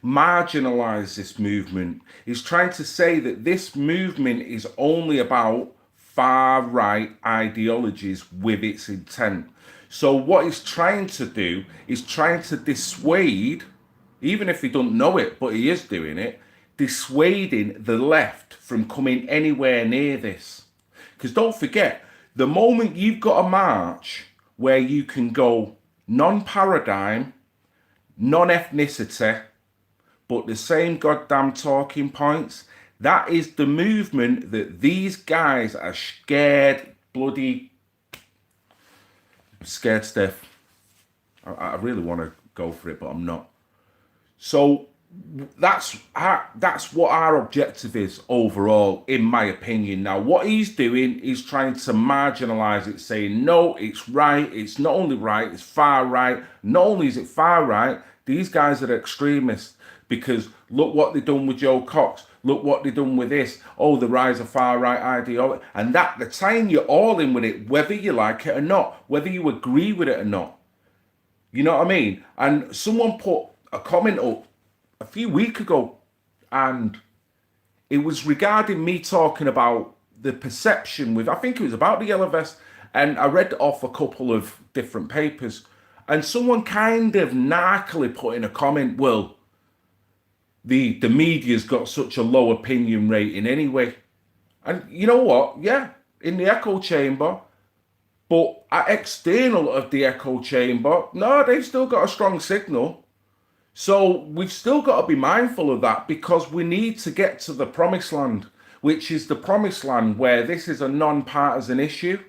marginalize this movement. He's trying to say that this movement is only about far-right ideologies with its intent. So what he's trying to do is trying to dissuade, even if he don't know it, but he is doing it, dissuading the left from coming anywhere near this. Because don't forget, the moment you've got a march where you can go non-paradigm, non-ethnicity, but the same goddamn talking points, that is the movement that these guys are scared stiff. I really want to go for it, but I'm not. So that's what our objective is overall, in my opinion. Now, what he's doing is trying to marginalize it, saying, no, it's right. It's not only right, it's far right. Not only is it far right, these guys are extremists because look what they've done with Joe Cox. Look what they've done with this. Oh, the rise of far right ideology. And that they're tying you all in with it, whether you like it or not, whether you agree with it or not. You know what I mean? And someone put a comment up a few weeks ago, and it was regarding me talking about the perception with, I think it was about the yellow vest, and I read off a couple of different papers, and someone kind of narkily put in a comment, well, the media's got such a low opinion rating anyway. And you know what? Yeah, in the echo chamber, But external of the echo chamber, no, they've still got a strong signal. So we've still got to be mindful of that because we need to get to the promised land, which is the promised land where this is a non-partisan issue.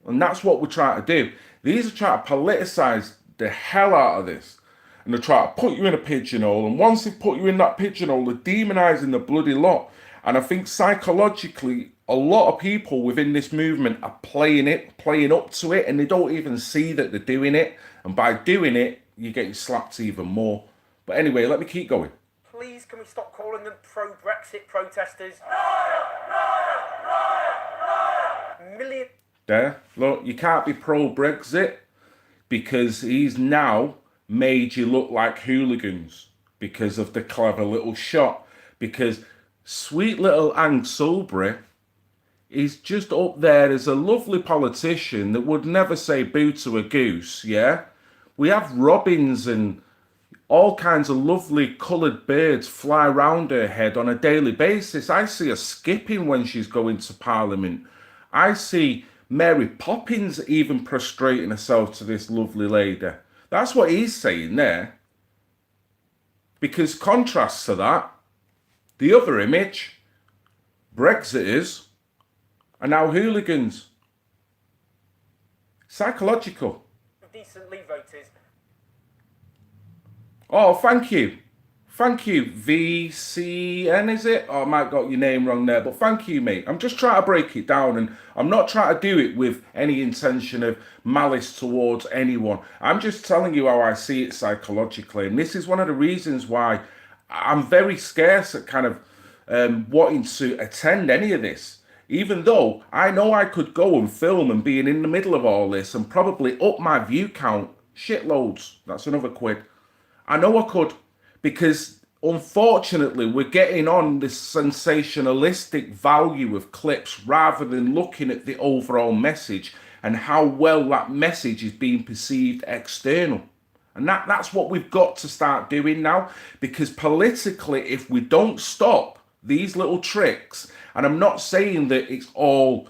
And that's what we're trying to do. These are trying to politicize the hell out of this. And they're trying to put you in a pigeonhole. And once they put you in that pigeonhole, they're demonizing the bloody lot. And I think psychologically, a lot of people within this movement are playing up to it, and they don't even see that they're doing it. And by doing it, you're getting slapped even more. But anyway, let me keep going. Please, can we stop calling them pro-Brexit protesters? Million. There, look, you can't be pro-Brexit because he's now made you look like hooligans because of the clever little shot. Because sweet little Ang Sulbury is just up there as a lovely politician that would never say boo to a goose, yeah? We have robins and all kinds of lovely coloured birds fly round her head on a daily basis. I see her skipping when she's going to Parliament. I see Mary Poppins even prostrating herself to this lovely lady. That's what he's saying there. Because contrast to that, the other image, Brexiters are now hooligans. Psychological. Decent Leave voters. Oh, thank you. Thank you, VCN, is it? Oh, I might got your name wrong there, but thank you, mate. I'm just trying to break it down, and I'm not trying to do it with any intention of malice towards anyone. I'm just telling you how I see it psychologically, and this is one of the reasons why I'm very scarce at kind of wanting to attend any of this. Even though I know I could go and film and being in the middle of all this and probably up my view count shitloads. That's another quid. I know I could. Because unfortunately, we're getting on this sensationalistic value of clips rather than looking at the overall message and how well that message is being perceived external. And that's what we've got to start doing now. Because politically, if we don't stop these little tricks, and I'm not saying that it's all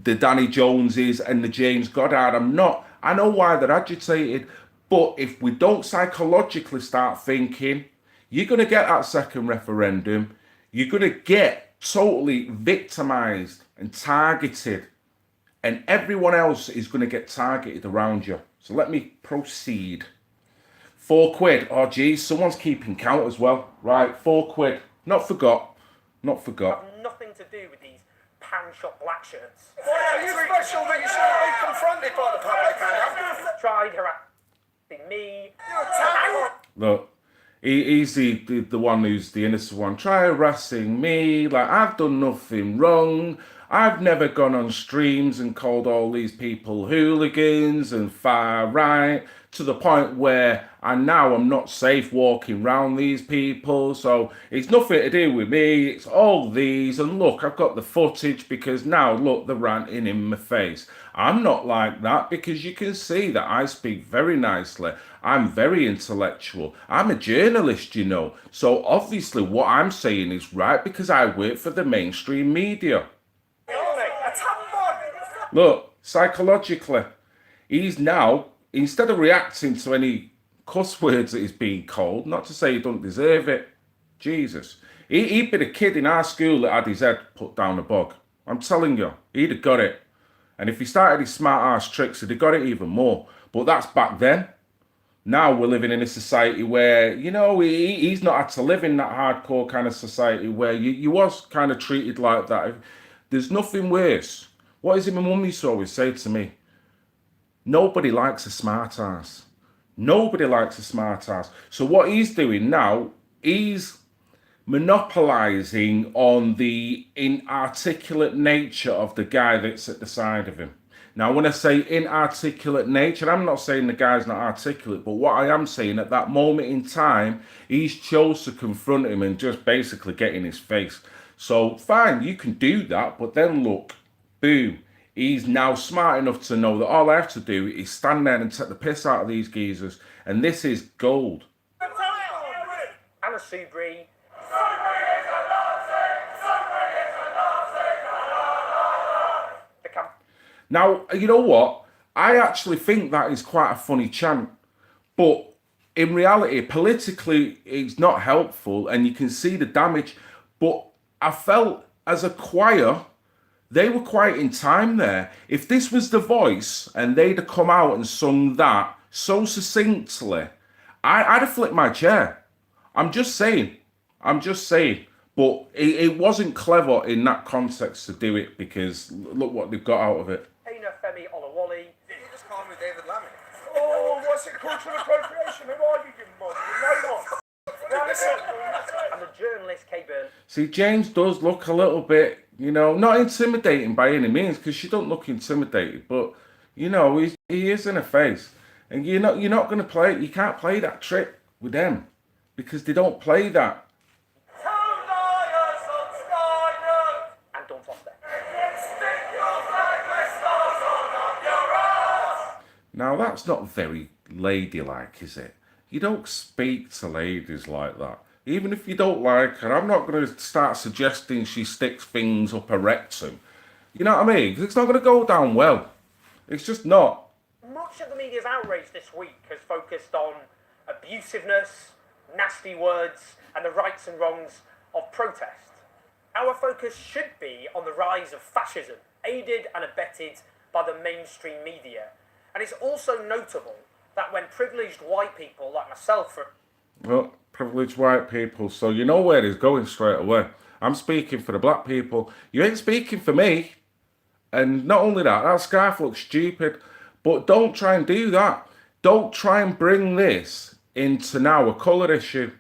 the Danny Joneses and the James Goddard, I'm not. I know why they're agitated. But if we don't psychologically start thinking, you're going to get that second referendum, you're going to get totally victimized and targeted, and everyone else is going to get targeted around you. So let me proceed. £4. Oh, geez, someone's keeping count as well. Right, £4. Not forgot. Not forgot. Have nothing to do with these pan shop black shirts. Why are you special that you shouldn't be confronted by the public, Anna? Tried harassing me. You're a tag. Look, he's the one who's the innocent one. Try harassing me, like I've done nothing wrong. I've never gone on streams and called all these people hooligans and far right to the point where I'm not safe walking around these people. So it's nothing to do with me. It's all these. And look, I've got the footage because now look, they're ranting in my face. I'm not like that because you can see that I speak very nicely. I'm very intellectual. I'm a journalist, you know. So obviously what I'm saying is right because I work for the mainstream media. Look, psychologically, he's now, instead of reacting to any cuss words that he's being called, not to say he don't deserve it, Jesus. He'd been a kid in our school that had his head put down a bog. I'm telling you, he'd have got it. And if he started his smart ass tricks, he'd have got it even more. But that's back then. Now we're living in a society where, you know, he's not had to live in that hardcore kind of society where you was kind of treated like that. There's nothing worse. What is it my mum used to always say to me? Nobody likes a smart ass. Nobody likes a smart ass. So what he's doing now, he's monopolizing on the inarticulate nature of the guy that's at the side of him. Now, when I say inarticulate nature, I'm not saying the guy's not articulate, but what I am saying at that moment in time, he's chose to confront him and just basically get in his face. So fine, you can do that, but then look, boom, he's now smart enough to know that all I have to do is stand there and take the piss out of these geezers, and this is gold. Anna Soubry. Now, you know what? I actually think that is quite a funny chant, but in reality, politically, it's not helpful, and you can see the damage. But I felt as a choir, they were quite in time there. If this was The Voice and they'd have come out and sung that so succinctly, I'd have flipped my chair. I'm just saying. I'm just saying. But it wasn't clever in that context to do it, because look what they've got out of it. Aina Femi Olawale. You just call me David Lammy. Oh, what's it, cultural appropriation? Who are you, you mug? No one. And the journalist Kay Byrne. See, James does look a little bit, not intimidating by any means, because she don't look intimidated, but he is in her face, and you're not going to play. You can't play that trick with them because they don't play that. And Dawn Foster. Now that's not very ladylike, is it? You don't speak to ladies like that. Even if you don't like her, I'm not going to start suggesting she sticks things up her rectum. You know what I mean? 'Cause it's not going to go down well. It's just not. Much of the media's outrage this week has focused on abusiveness, nasty words, and the rights and wrongs of protest. Our focus should be on the rise of fascism, aided and abetted by the mainstream media. And it's also notable that when privileged white people like myself are... Well, privileged white people, so you know where he's going straight away. I'm speaking for the black people. You ain't speaking for me. And not only that scarf looks stupid, but don't try and do that. Don't try and bring this into now a colour issue.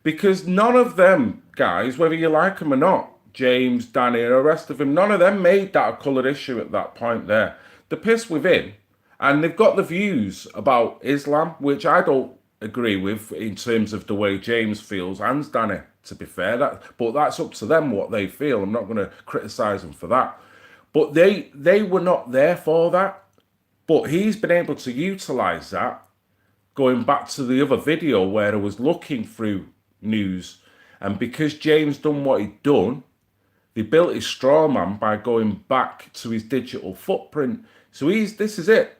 Because none of them guys, whether you like them or not, James, Danny, and the rest of them, none of them made that a colour issue at that point there. They're pissed with him. And they've got the views about Islam, which I don't agree with in terms of the way James feels, and Danny, to be fair. But that's up to them what they feel. I'm not going to criticise them for that. But they were not there for that. But he's been able to utilise that, going back to the other video where I was looking through news. And because James done what he'd done, they built his straw man by going back to his digital footprint. So this is it.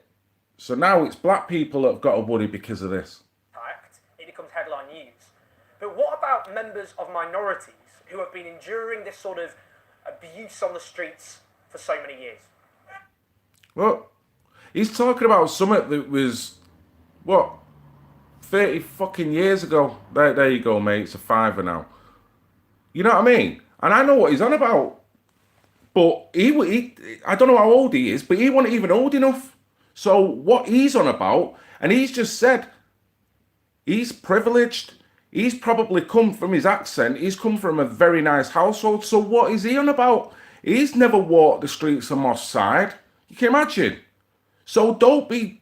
So now it's black people that have got a worry because of this. It becomes headline news. But what about members of minorities who have been enduring this sort of abuse on the streets for so many years? Well, he's talking about something that was, 30 fucking years ago. There you go, mate. It's a fiver now. You know what I mean? And I know what he's on about. But he I don't know how old he is, but he wasn't even old enough. So what he's on about, and he's just said, he's privileged. He's probably come from his accent. He's come from a very nice household. So what is he on about? He's never walked the streets of Moss Side. You can imagine. So don't be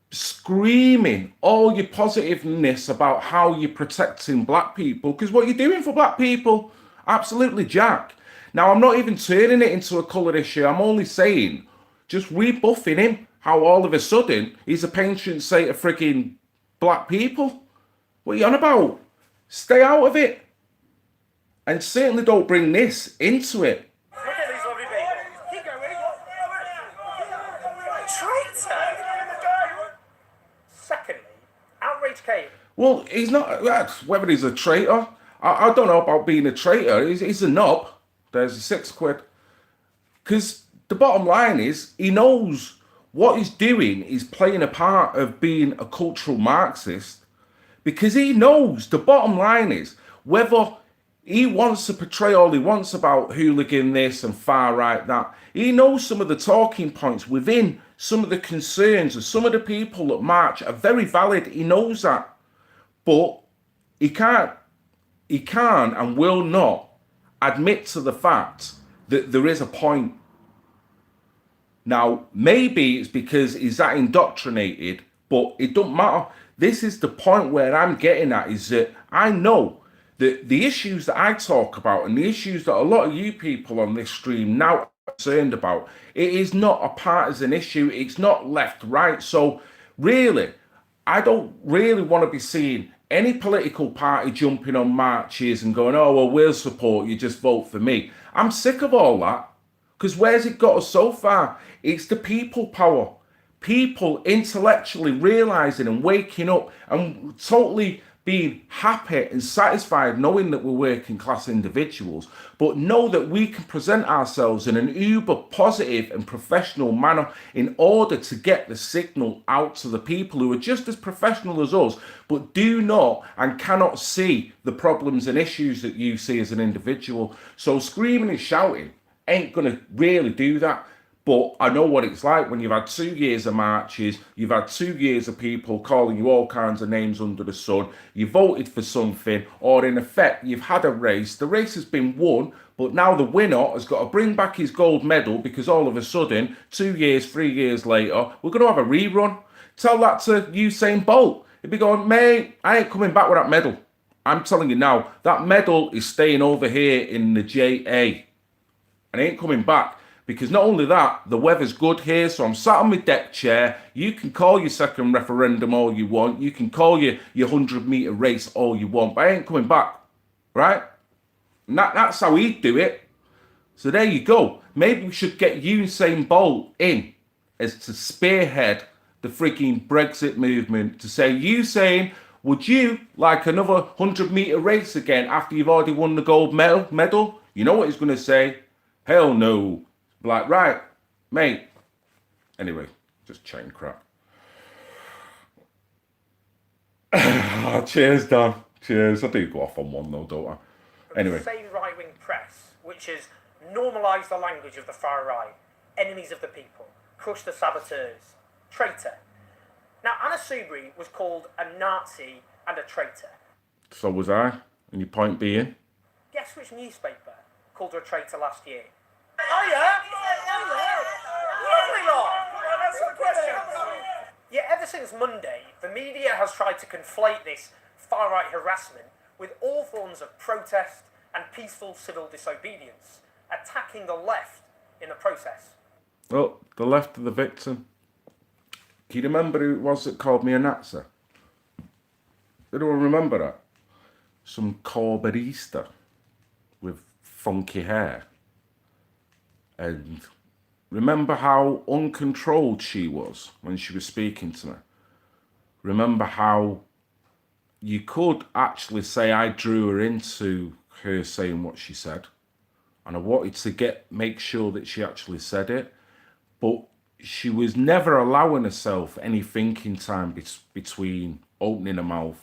screaming all your positiveness about how you're protecting black people, because what you're doing for black people, absolutely jack. Now, I'm not even turning it into a colour issue. I'm only saying, just rebuffing him, how all of a sudden he's a patron saint of frigging black people. What are you on about? Stay out of it. And certainly don't bring this into it. Look at these lovely babies. Keep going. Traitor! Secondly, outrage came. Well, he's not, whether he's a traitor, I don't know about being a traitor. He's a knob. There's a £6. Because the bottom line is, he knows what he's doing is playing a part of being a cultural Marxist, because he knows the bottom line is, whether he wants to portray all he wants about hooligan this and far right that, he knows some of the talking points within some of the concerns of some of the people that march are very valid. He knows that. But he can't and will not admit to the fact that there is a point. Now, maybe it's because he's that indoctrinated, but it don't matter. This is the point where I'm getting at, is that I know that the issues that I talk about and the issues that a lot of you people on this stream now are concerned about, it is not a partisan issue. It's not left, right. So really, I don't really want to be seeing any political party jumping on marches and going, oh, well, we'll support you, just vote for me. I'm sick of all that. Because where's it got us so far? It's the people power. People intellectually realizing and waking up and totally being happy and satisfied knowing that we're working class individuals, but know that we can present ourselves in an uber positive and professional manner in order to get the signal out to the people who are just as professional as us, but do not and cannot see the problems and issues that you see as an individual. So screaming and shouting ain't gonna really do that. But I know what it's like when you've had 2 years of marches, you've had 2 years of people calling you all kinds of names under the sun, you voted for something, or in effect, you've had a race, the race has been won, but now the winner has got to bring back his gold medal because all of a sudden, 2 years, 3 years later, we're going to have a rerun. Tell that to Usain Bolt. He'd be going, mate, I ain't coming back with that medal. I'm telling you now, that medal is staying over here in the JA. And it ain't coming back. Because not only that, the weather's good here, so I'm sat on my deck chair. You can call your second referendum all you want. You can call your 100-metre race all you want, but I ain't coming back, right? And that's how he'd do it. So there you go. Maybe we should get Usain Bolt in as to spearhead the freaking Brexit movement to say, Usain, would you like another 100-metre race again after you've already won the gold medal? You know what he's going to say? Hell no. Like, right, mate. Anyway, just chain crap. Cheers, Dan. Cheers. I do go off on one though, don't I? Anyway. The same right-wing press, which has normalised the language of the far right, enemies of the people, crush the saboteurs, traitor. Now, Anna Soubry was called a Nazi and a traitor. So was I. And your point being? Guess which newspaper called her a traitor last year? Oh, yeah? That's the question. Yeah, ever since Monday, the media has tried to conflate this far-right harassment with all forms of protest and peaceful civil disobedience, attacking the left in the process. Oh, the left of the victim. Can you remember who it was that called me a Nazi? Did anyone remember that? Some Corbynista with funky hair. And remember how uncontrolled she was when she was speaking to me. Remember how you could actually say I drew her into her saying what she said. And I wanted to make sure that she actually said it. But she was never allowing herself any thinking time between opening her mouth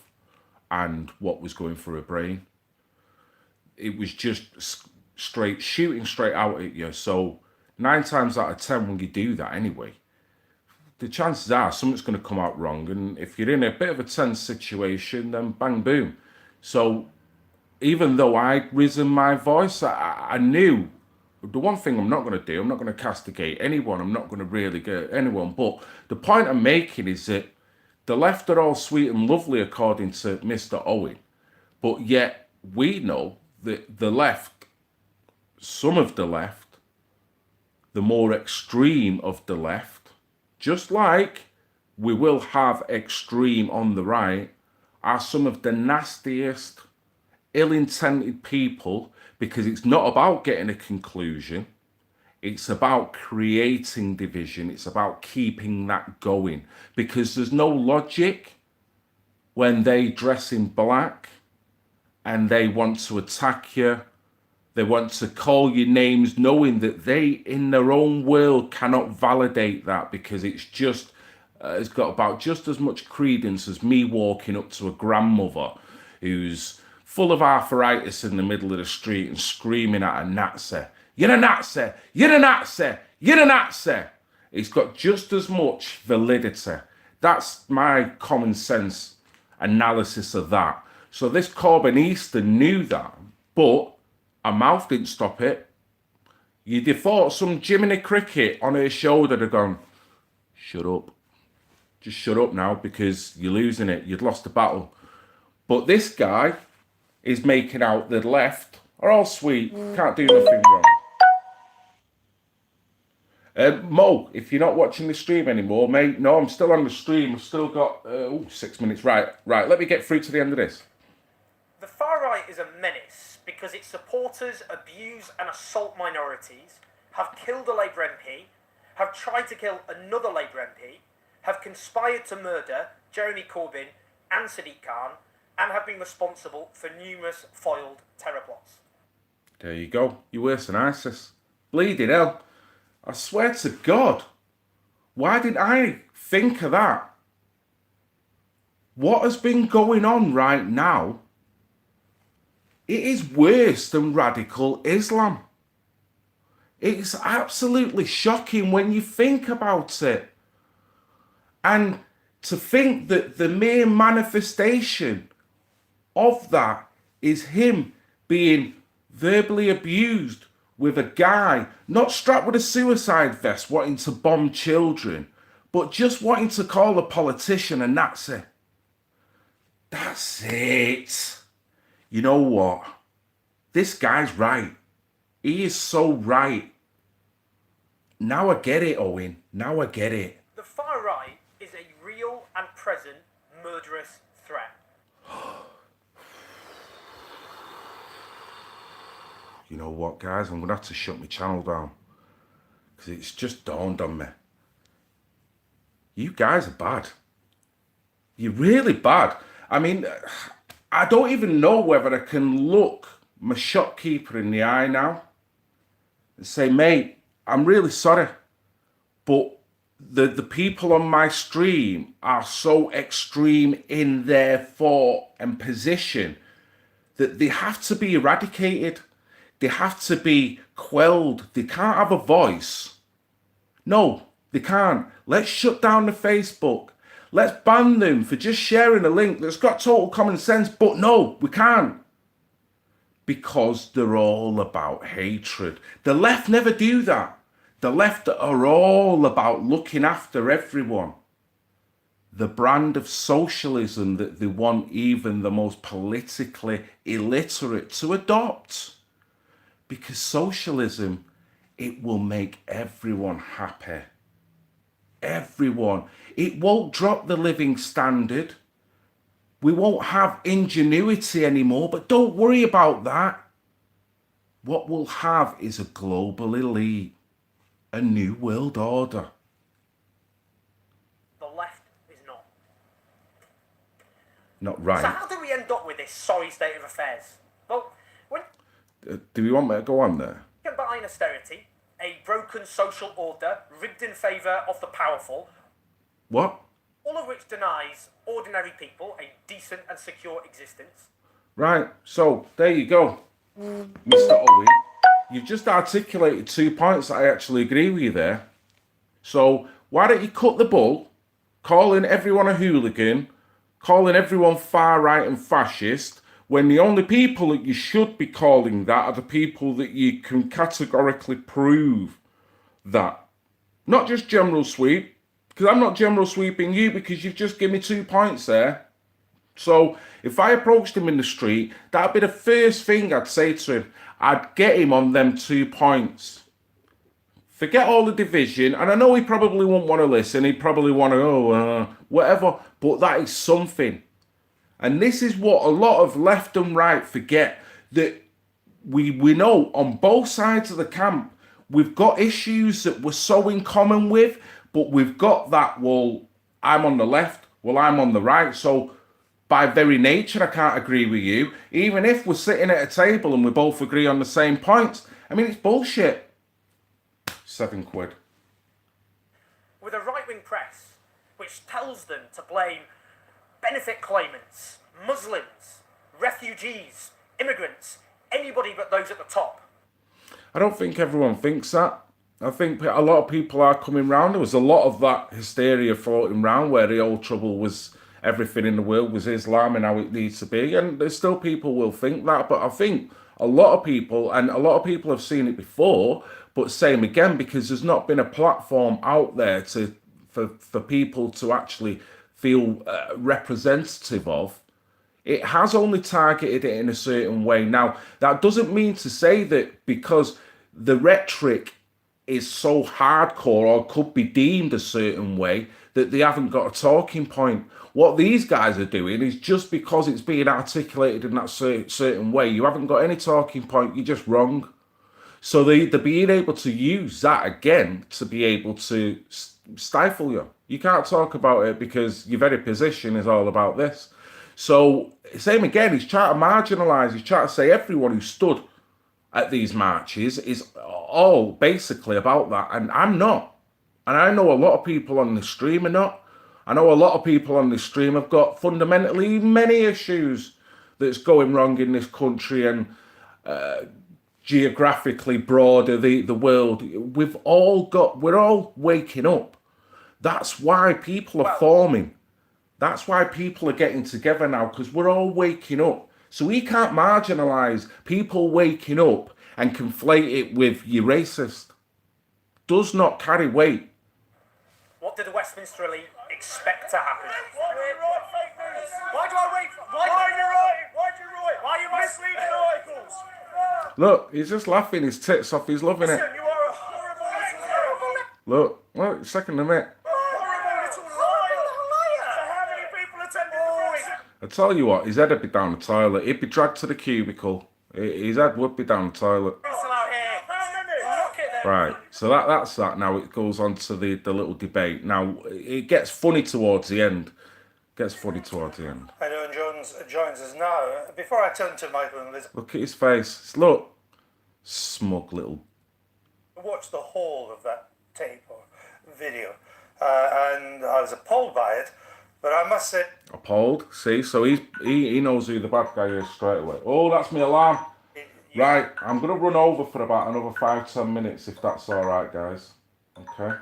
and what was going through her brain. It was just shooting straight out at you. So 9 times out of 10 when you do that anyway, the chances are something's going to come out wrong. And if you're in a bit of a tense situation, then bang, boom. So even though I'd risen my voice, I knew the one thing I'm not going to do, I'm not going to castigate anyone. I'm not going to really get anyone. But the point I'm making is that the left are all sweet and lovely according to Mr. Owen. But yet we know that the left, some of the left, the more extreme of the left, just like we will have extreme on the right, are some of the nastiest, ill-intended people, because it's not about getting a conclusion. It's about creating division. It's about keeping that going, because there's no logic when they dress in black and they want to attack you. They want to call you names, knowing that they, in their own world, cannot validate that, because it's just, it's got about just as much credence as me walking up to a grandmother who's full of arthritis in the middle of the street and screaming at a Nazi. You're a Nazi! You're a Nazi! You're a Nazi! It's got just as much validity. That's my common sense analysis of that. So this Corbynista knew that, but her mouth didn't stop it. You'd have thought some Jiminy Cricket on her shoulder had gone, shut up. Just shut up now, because you're losing it. You'd lost the battle. But this guy is making out the left are all sweet. Can't do nothing wrong. Mo, if you're not watching the stream anymore, mate, no, I'm still on the stream. I've still got 6 minutes. Right, let me get through to the end of this. The far right is a menace because its supporters abuse and assault minorities, have killed a Labour MP, have tried to kill another Labour MP, have conspired to murder Jeremy Corbyn and Sadiq Khan, and have been responsible for numerous foiled terror plots. There you go. You're worse than ISIS. Bleeding hell. I swear to God. Why didn't I think of that? What has been going on right now, it is worse than radical Islam. It's absolutely shocking when you think about it. And to think that the mere manifestation of that is him being verbally abused with a guy not strapped with a suicide vest wanting to bomb children, but just wanting to call a politician a Nazi. That's it. You know what? This guy's right. He is so right. Now I get it, Owen. Now I get it. The far right is a real and present murderous threat. You know what, guys? I'm going to have to shut my channel down. Because it's just dawned on me. You guys are bad. You're really bad. I mean, I don't even know whether I can look my shopkeeper in the eye now and say, mate, I'm really sorry, but the people on my stream are so extreme in their thought and position that they have to be eradicated. They have to be quelled. They can't have a voice. No, they can't. Let's shut down the Facebook. Let's ban them for just sharing a link that's got total common sense. But no, we can't. Because they're all about hatred. The left never do that. The left are all about looking after everyone. The brand of socialism that they want even the most politically illiterate to adopt. Because socialism, it will make everyone happy. Everyone. It won't drop the living standard. We won't have ingenuity anymore, but don't worry about that. What we'll have is a global elite, a new world order. The left is not. Not right. So how do we end up with this sorry state of affairs? Well, when Do you want me to go on there? combine austerity, a broken social order rigged in favour of the powerful, What? all of which denies ordinary people a decent and secure existence. Right, so there you go, Mr. Owen. You've just articulated 2 points that I actually agree with you there. So why don't you cut the bull, calling everyone a hooligan, calling everyone far right and fascist, when the only people that you should be calling that are the people that you can categorically prove that. Not just general sweep, because I'm not general sweeping you because you've just given me 2 points there. So if I approached him in the street, that'd be the first thing I'd say to him. I'd get him on them 2 points. Forget all the division, and I know he probably won't want to listen. He'd probably want to, whatever, but that is something. And this is what a lot of left and right forget, that we know on both sides of the camp, we've got issues that we're so in common with, but we've got that, well, I'm on the left, well, I'm on the right, so by very nature, I can't agree with you, even if we're sitting at a table and we both agree on the same points. I mean, it's bullshit. £7. With a right-wing press which tells them to blame benefit claimants, Muslims, refugees, immigrants, anybody but those at the top. I don't think everyone thinks that. I think a lot of people are coming round. There was a lot of that hysteria floating around where the old trouble was everything in the world was Islam and how it needs to be. And there's still people will think that. But I think a lot of people, and a lot of people have seen it before, but same again, because there's not been a platform out there for people to actually feel representative of. It has only targeted it in a certain way. Now, that doesn't mean to say that because the rhetoric is so hardcore or could be deemed a certain way that they haven't got a talking point. What these guys are doing is just because it's being articulated in that certain way, you haven't got any talking point, you're just wrong. So they're being able to use that again to be able to stifle you. You can't talk about it because your very position is all about this. So same again, he's trying to marginalise, he's trying to say everyone who stood at these marches is all basically about that. And I'm not. And I know a lot of people on the stream are not. I know a lot of people on the stream have got fundamentally many issues that's going wrong in this country and geographically broader the world. We're all waking up. That's why people are forming. That's why people are getting together now, because we're all waking up. So we can't marginalise people waking up and conflate it with you're racist. Does not carry weight. What did the Westminster elite expect to happen? Why do you write fake news? Why do I wait? Why do you write? Why do you write? Why are you misleading articles? Look, he's just laughing his tits off. He's loving it. Listen, you are a horrible Look, second a minute. little liar. So how many people attended the Brexit? I tell you what, his head would be down the toilet. He'd be dragged to the cubicle. His head would be down the toilet. How many? Look at them. Right, so that's that. Now it goes on to the little debate. Now it gets funny towards the end. And Owen joins us now. Before I turn to Michael and Liz, Look at his face. Look, smug little. watched the whole of that tape or video, and I was appalled by it. But I must say, Appalled. See, so he knows who the bad guy is straight away. Oh, that's my alarm. Right, I'm gonna run over for about another 5-10 minutes if that's all right, guys. Okay.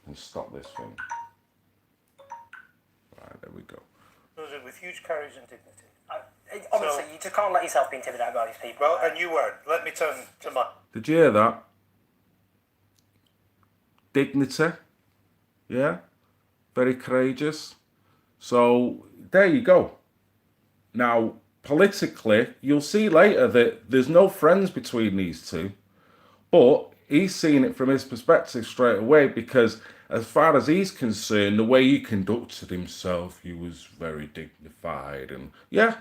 And stop this thing. Right, there we go. with huge courage and dignity. Honestly, you just can't let yourself be intimidated by these people. Well, and you weren't. Let me turn to my. Did you hear that? Dignity. Yeah. Very courageous. So there you go. Now, politically, you'll see later that there's no friends between these two. But he's seeing it from his perspective straight away because as far as he's concerned, the way he conducted himself, he was very dignified. And yeah,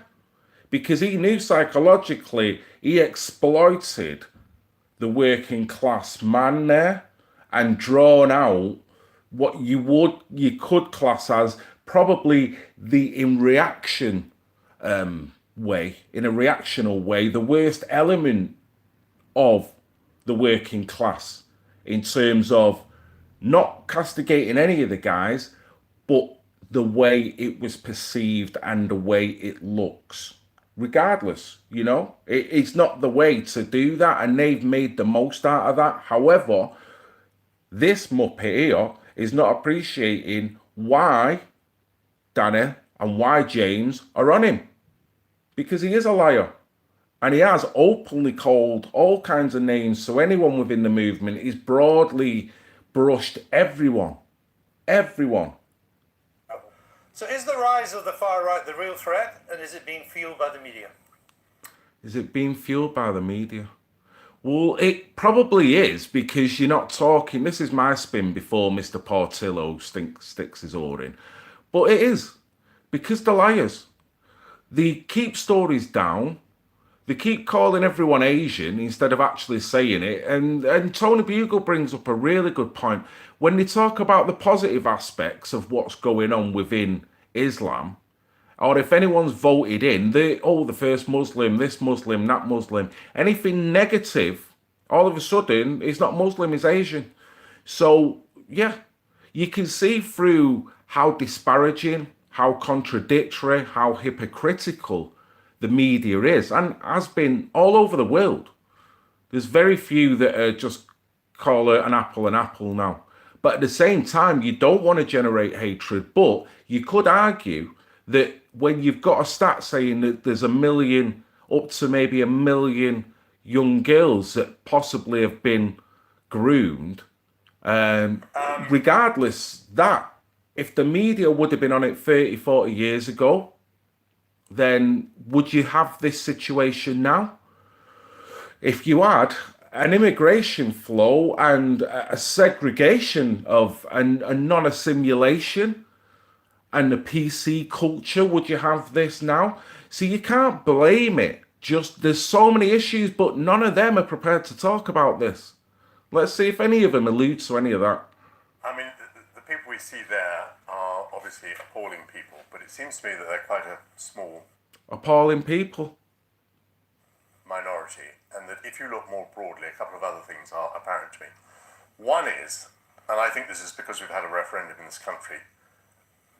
because he knew psychologically he exploited the working class man there and drawn out what you could class as probably in a reactional way, the worst element of the working class in terms of not castigating any of the guys, but the way it was perceived and the way it looks. Regardless, it's not the way to do that, and they've made the most out of that. However, this Muppet here is not appreciating why Danny and why James are on him. Because he is a liar. And he has openly called all kinds of names. So anyone within the movement is broadly brushed everyone. Everyone. So is the rise of the far right the real threat, and is it being fueled by the media? Is it being fueled by the media? Well, it probably is, because you're not talking. This is my spin before Mr. Portillo sticks his oar in. But it is. Because they're liars. They keep stories down. They keep calling everyone Asian instead of actually saying it. And Tony Bugle brings up a really good point. When they talk about the positive aspects of what's going on within Islam, or if anyone's voted in, the first Muslim, this Muslim, that Muslim, anything negative, all of a sudden, it's not Muslim, it's Asian. So, yeah, you can see through how disparaging, how contradictory, how hypocritical the media is, and has been all over the world. There's very few that just call an apple now. But at the same time, you don't want to generate hatred, but you could argue that when you've got a stat saying that there's up to maybe 1 million young girls that possibly have been groomed, regardless that, if the media would have been on it 30, 40 years ago, then would you have this situation now? If you had an immigration flow and a segregation of a non-assimilation and the PC culture, would you have this now? So you can't blame it just there's so many issues, but none of them are prepared to talk about this. Let's see if any of them allude to any of that. I mean, the people we see there are obviously appalling people, but it seems to me that they're quite a small Appalling people. minority, and that if you look more broadly, a couple of other things are apparent to me. One is, and I think this is because we've had a referendum in this country,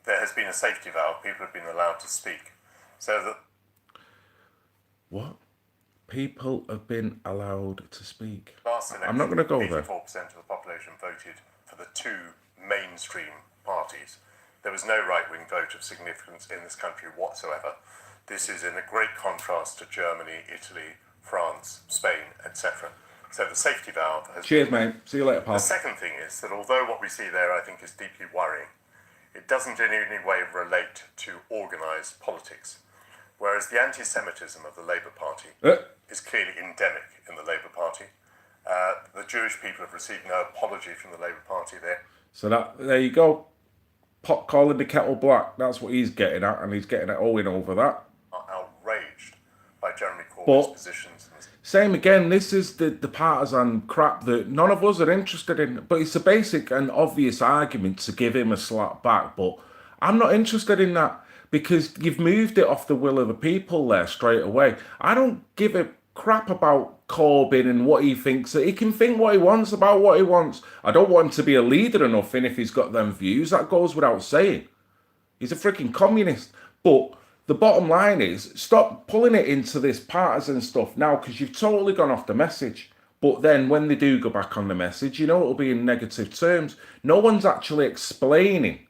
there has been a safety valve, people have been allowed to speak, so that What? People have been allowed to speak. last election, I'm not going to go there. 84% of the population voted for the two mainstream parties. There was no right-wing vote of significance in this country whatsoever. This is in a great contrast to Germany, Italy, France, Spain, etc. So the safety valve has... Cheers, mate. See you later, pal. The second thing is that although what we see there I think is deeply worrying, it doesn't in any way relate to organised politics. Whereas the anti-Semitism of the Labour Party is clearly endemic in the Labour Party. The Jewish people have received no apology from the Labour Party there. So there you go. Pot calling the kettle black. That's what he's getting at, and he's getting at Owen over that. Are outraged by Jeremy Corbyn's But positions. same again, this is the partisan crap that none of us are interested in. But it's a basic and obvious argument to give him a slap back. But I'm not interested in that because you've moved it off the will of the people there straight away. I don't give a crap about Corbyn and what he thinks. He can think what he wants about what he wants. I don't want him to be a leader or nothing if he's got them views. That goes without saying. He's a freaking communist. But the bottom line is, stop pulling it into this partisan stuff now because you've totally gone off the message. But then when they do go back on the message, you know it'll be in negative terms. No one's actually explaining.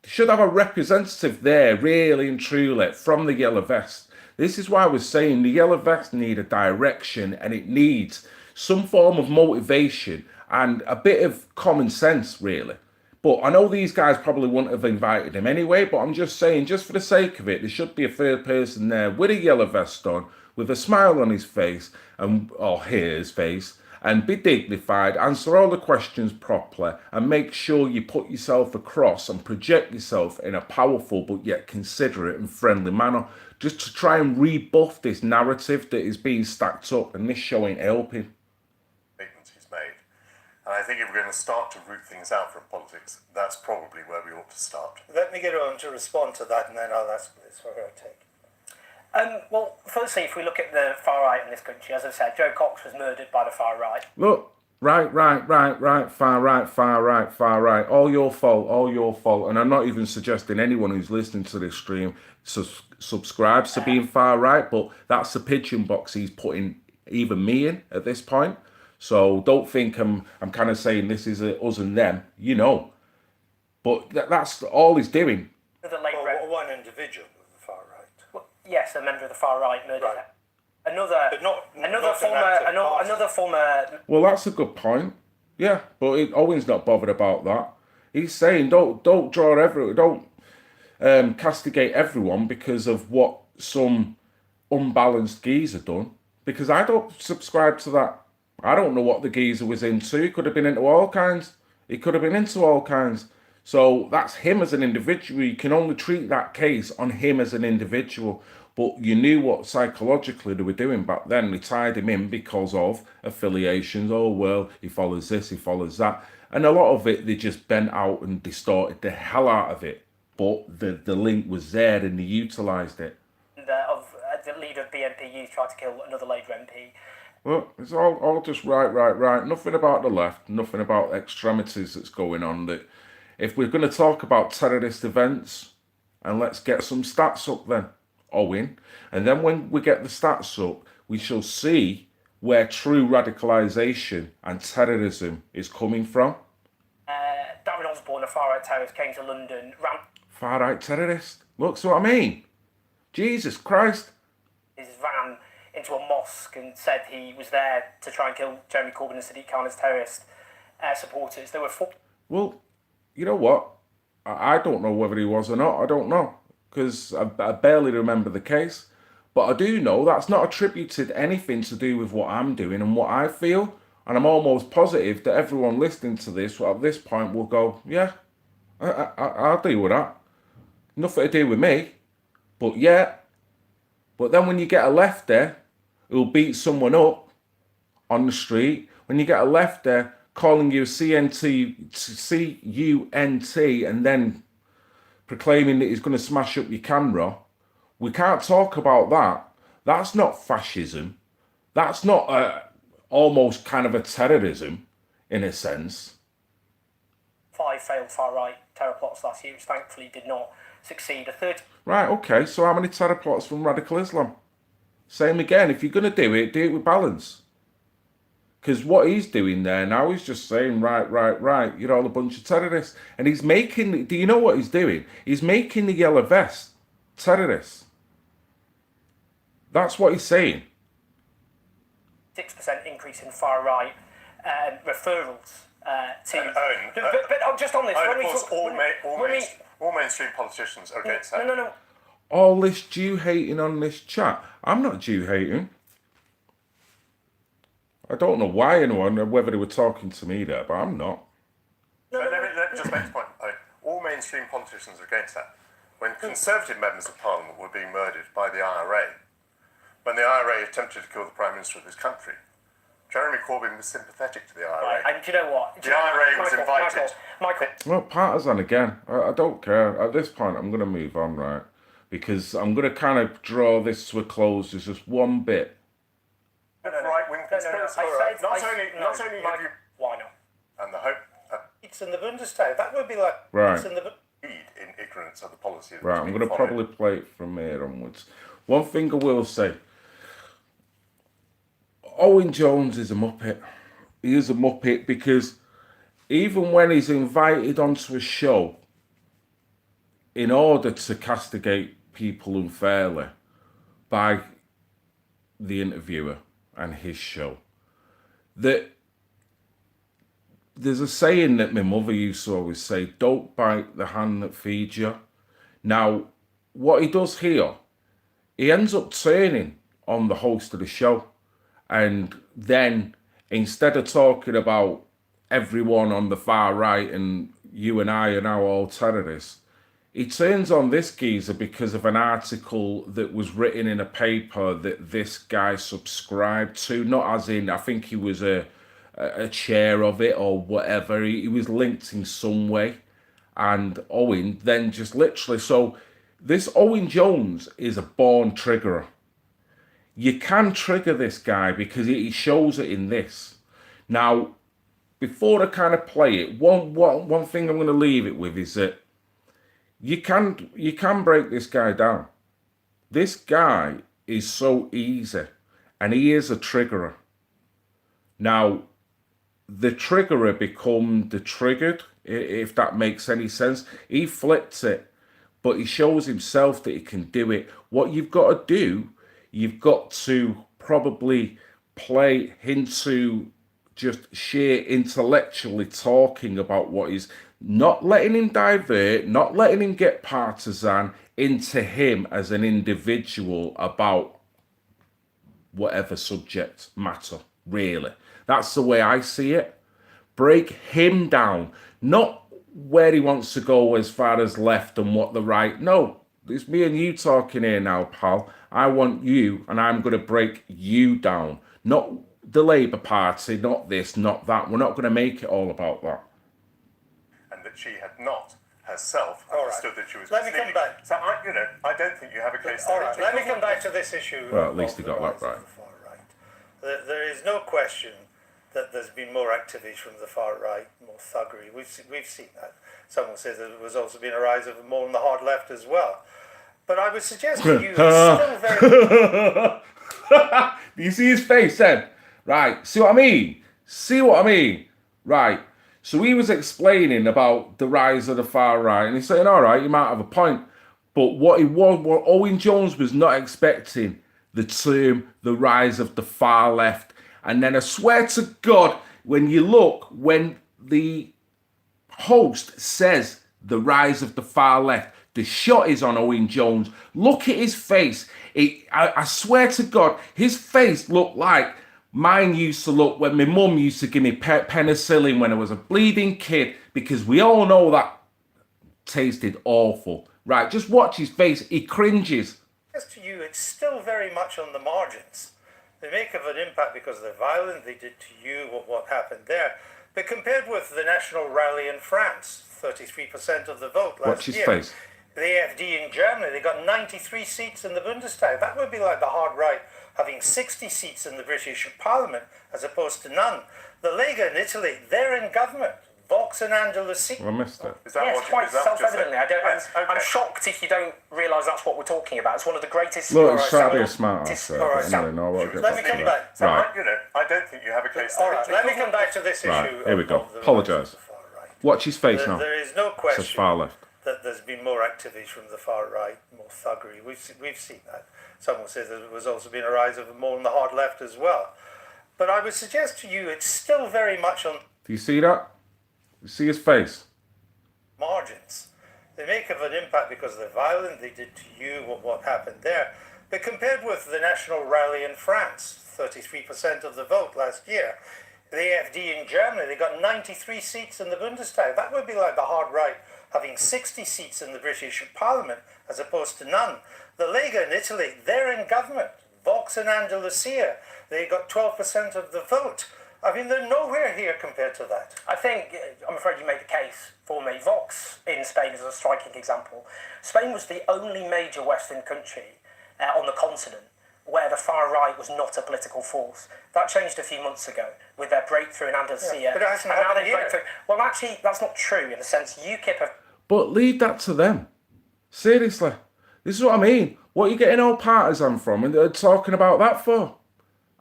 They should have a representative there, really and truly, from the yellow vest. This is why I was saying the yellow vest need a direction and it needs some form of motivation and a bit of common sense, really. But I know these guys probably wouldn't have invited him anyway, but I'm just saying, just for the sake of it, there should be a third person there with a yellow vest on, with a smile on his face, or his face, and be dignified, answer all the questions properly, and make sure you put yourself across and project yourself in a powerful but yet considerate and friendly manner, just to try and rebuff this narrative that is being stacked up, and this show ain't helping. Statements he's made. And I think if we're going to start to root things out from politics, that's probably where we ought to start. Let me get on to respond to that, and then I'll ask this for her take. Well, firstly, if we look at the far right in this country, as I said, Joe Cox was murdered by the far right. Look, right, far right. All your fault. And I'm not even suggesting anyone who's listening to this stream subscribes to being far right, but that's the pigeon box he's putting even me in at this point. So don't think I'm kind of saying this is us and them, you know. But that's all he's doing. One individual of the far right. Well, yes, a member of the far right murdered. Right. Another former. Well, that's a good point. Yeah, but Owen's not bothered about that. He's saying don't castigate everyone because of what some unbalanced geezer done. Because I don't subscribe to that. I don't know what the geezer was into. He could have been into all kinds. So that's him as an individual. You can only treat that case on him as an individual. But you knew what psychologically they were doing back then. They tied him in because of affiliations. Oh, well, he follows this, he follows that. And a lot of it, they just bent out and distorted the hell out of it. But the link was there and they utilised it. The leader of BNP Youth tried to kill another Labour MP. Well, it's all just right. Nothing about the left, nothing about extremities that's going on. That if we're going to talk about terrorist events, and let's get some stats up then, Owen. And then when we get the stats up, we shall see where true radicalisation and terrorism is coming from. Darren Osborne, a far-right terrorist, came to London. Far-right terrorist? Look, so what I mean. Jesus Christ. His van into a mosque and said he was there to try and kill Jeremy Corbyn and Sadiq Khan as terrorist supporters. There were four. Well, you know what? I don't know whether he was or not. I don't know. Because I barely remember the case. But I do know that's not attributed anything to do with what I'm doing and what I feel. And I'm almost positive that everyone listening to this at this point will go, yeah, I'll deal with that. Nothing to do with me. But yeah. But then when you get a left there, who'll beat someone up on the street. When you get a lefter calling you a CUNT and then proclaiming that he's going to smash up your camera, we can't talk about that. That's not fascism. That's not almost kind of a terrorism, in a sense. 5 failed far-right terror plots last year, which thankfully did not succeed. A third. Right, okay, so how many terror plots from radical Islam? Same again, if you're going to do it with balance. Because what he's doing there now, he's just saying, right, you're all a bunch of terrorists. And he's making, do you know what he's doing? He's making the yellow vest terrorists. That's what he's saying. 6% increase in far-right referrals to... Owen, but just on this... Owen, when of we course, talk, all mainstream politicians are against that. No. All this Jew hating on this chat. I'm not Jew hating. I don't know why anyone, whether they were talking to me there, but I'm not. Let me just make this point. All mainstream politicians are against that. When Conservative members of Parliament were being murdered by the IRA, when the IRA attempted to kill the Prime Minister of this country, Jeremy Corbyn was sympathetic to the IRA. Right, and do you know what? The IRA was invited. Michael. Well, partisan again. I don't care. At this point, I'm going to move on, right? Because I'm going to kind of draw this to a close. There's just one bit. Right-wing conspiracy. Not only have you... Why not? And the hope... It's in the Bundestag. That would be like... Right. It's in the... in ignorance of the policy. Right, I'm going to probably play it from here onwards. One thing I will say. Owen Jones is a muppet. He is a muppet because even when he's invited onto a show in order to castigate people unfairly by the interviewer and his show, that there's a saying that my mother used to always say, don't bite the hand that feeds you. Now, what he does here, he ends up turning on the host of the show. And then instead of talking about everyone on the far right and you and I are now all terrorists, he turns on this geezer because of an article that was written in a paper that this guy subscribed to. Not as in, I think he was a chair of it or whatever. He was linked in some way. And Owen then just literally... So this Owen Jones is a born triggerer. You can trigger this guy because he shows it in this. Now, before I kind of play it, one thing I'm going to leave it with is that you can break this guy down. This guy is so easy, and he is a triggerer. Now, the triggerer become the triggered, if that makes any sense. He flips it, but he shows himself that he can do it. What you've got to do, you've got to probably play into just sheer intellectually talking about what he's, not letting him divert, not letting him get partisan into him as an individual about whatever subject matter, really. That's the way I see it. Break him down, not where he wants to go as far as left and what the right. No, it's me and you talking here now, pal. I want you, and I'm going to break you down. Not the Labour Party, not this, not that. We're not going to make it all about that. And that she had not herself understood that she was Let me come back. So, I don't think you have a case All there. right, let me come back to this issue. Well, at least of he got the that rise of right. the far right. There is no question that there's been more activities from the far right, more thuggery. We've seen that. Some will say that there has also been a rise of more on the hard left as well. But I would suggest to you, it's still very... Do you see his face then? Right, see what I mean? See what I mean? Right. So he was explaining about the rise of the far right, and he's saying, all right, you might have a point. But what Owen Jones was not expecting, the term, the rise of the far left. And then I swear to God, when you look, when the host says the rise of the far left, the shot is on Owen Jones. Look at his face. I swear to God, his face looked like mine used to look when my mum used to give me penicillin when I was a bleeding kid, because we all know that tasted awful. Right, just watch his face. He cringes. As to you, it's still very much on the margins. They make of an impact because they're violent. They did to you what happened there. But compared with the national rally in France, 33% of the vote last Watch his year. face. The AfD in Germany, they got 93 seats in the Bundestag. That would be like the hard right having 60 seats in the British Parliament as opposed to none. The Lega in Italy, they're in government. Vox and Andalusia. I missed it. Is that Yes, what, quite is that just self-evidently. Yes, I'm okay. shocked if you don't realise that's what we're talking about. It's one of the greatest... Look, it's trying to be a Alright, smart ass there, but anyway, no, we'll get Let back me to come that. back. So, Right, I don't think you have a case. All right, let me come back to this issue. right, here we go. of the Apologise. far right. Watch his face now. There is no Says question far left. that there's been more activities from the far right, more thuggery. We've seen that. Some will say that there was also been a rise of more on the hard left as well. But I would suggest to you it's still very much on Do you see that? You see his face? margins. They make of an impact because they're violent. They did to you what happened there. But compared with the national rally in France, 33% of the vote last year. The AfD in Germany, they got 93 seats in the Bundestag. That would be like the hard right having 60 seats in the British Parliament as opposed to none. The Lega in Italy, they're in government. Vox and Andalusia, they got 12% of the vote. I mean, they're nowhere here compared to that. I think, I'm afraid you made the case for me. Vox in Spain is a striking example. Spain was the only major Western country on the continent where the far right was not a political force. That changed a few months ago with their breakthrough in Andalusia. Yeah, but it hasn't and now happened they break here. through. Well, actually, that's not true in the sense UKIP have... But leave that to them. Seriously. This is what I mean. What are you getting all partisan from and they're talking about that for?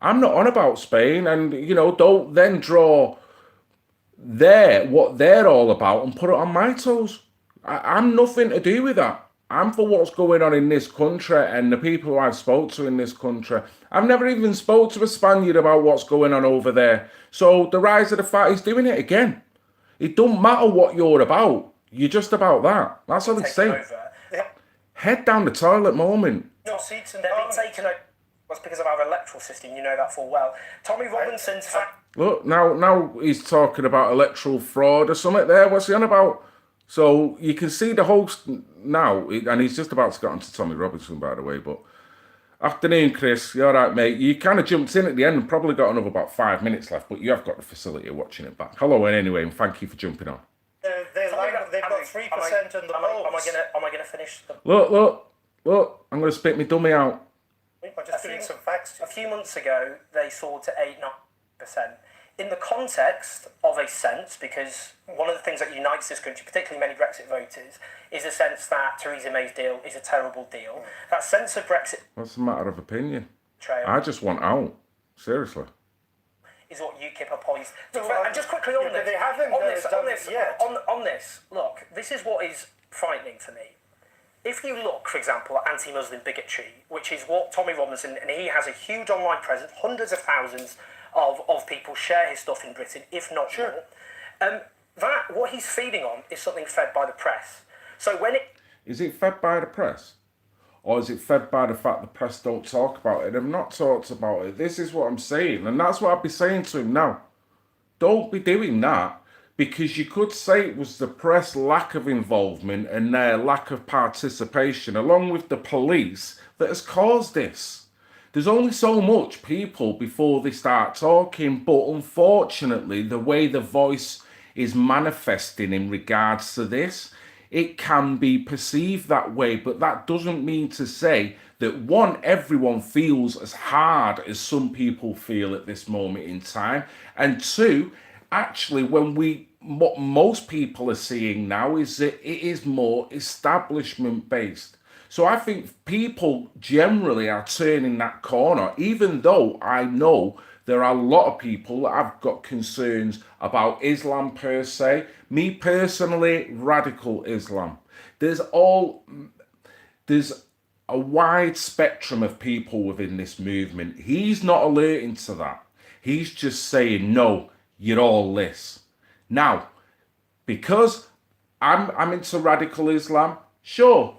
I'm not on about Spain and, don't then draw what they're all about and put it on my toes. I'm nothing to do with that. I'm for what's going on in this country and the people who I've spoke to in this country. I've never even spoke to a Spaniard about what's going on over there. So the rise of the fat is doing it again. It don't matter what you're about. You're just about that. That's all it's saying. over. Head down the toilet moment. No seats in They're being Parliament. taken over. That's because of our electoral system. You know that full well. Tommy Robinson's fact... Look, now he's talking about electoral fraud or something there. What's he on about? So you can see the host now, and he's just about to get on to Tommy Robinson, by the way. But afternoon, Chris. You all right, mate? You kind of jumped in at the end and probably got another about 5 minutes left, but you have got the facility of watching it back. Hello, and anyway, and thank you for jumping on. They've got 3% in the polls. Am I going to finish the... Look, I'm going to spit my dummy out. I'm just doing some facts. A few months ago, they soared to 8-9%. In the context of a sense, because one of the things that unites this country, particularly many Brexit voters, is a sense that Theresa May's deal is a terrible deal. That sense of Brexit What's a matter of opinion? trail I just want out. Seriously. is what UKIP are poised to. Well, And just quickly on yeah, but this, they haven't done it yet. on this, look, this is what is frightening for me. If you look, for example, at anti-Muslim bigotry, which is what Tommy Robinson, and he has a huge online presence, hundreds of thousands of people share his stuff in Britain, if not more. What he's feeding on is something fed by the press. So when it... Is it fed by the press? Or is it fed by the fact the press don't talk about it? They've not talked about it. This is what I'm saying. And that's what I'd be saying to him now. Don't be doing that. Because you could say it was the press lack of involvement and their lack of participation, along with the police, that has caused this. There's only so much people before they start talking, but unfortunately, the way the voice is manifesting in regards to this, it can be perceived that way, but that doesn't mean to say that one, everyone feels as hard as some people feel at this moment in time, and two, actually, what most people are seeing now is that it is more establishment based. So I think people generally are turning that corner, even though I know there are a lot of people that have got concerns about Islam per se. Me personally, radical Islam. There's a wide spectrum of people within this movement. He's not alerting to that. He's just saying, no, you're all this. Now, because I'm into radical Islam, sure,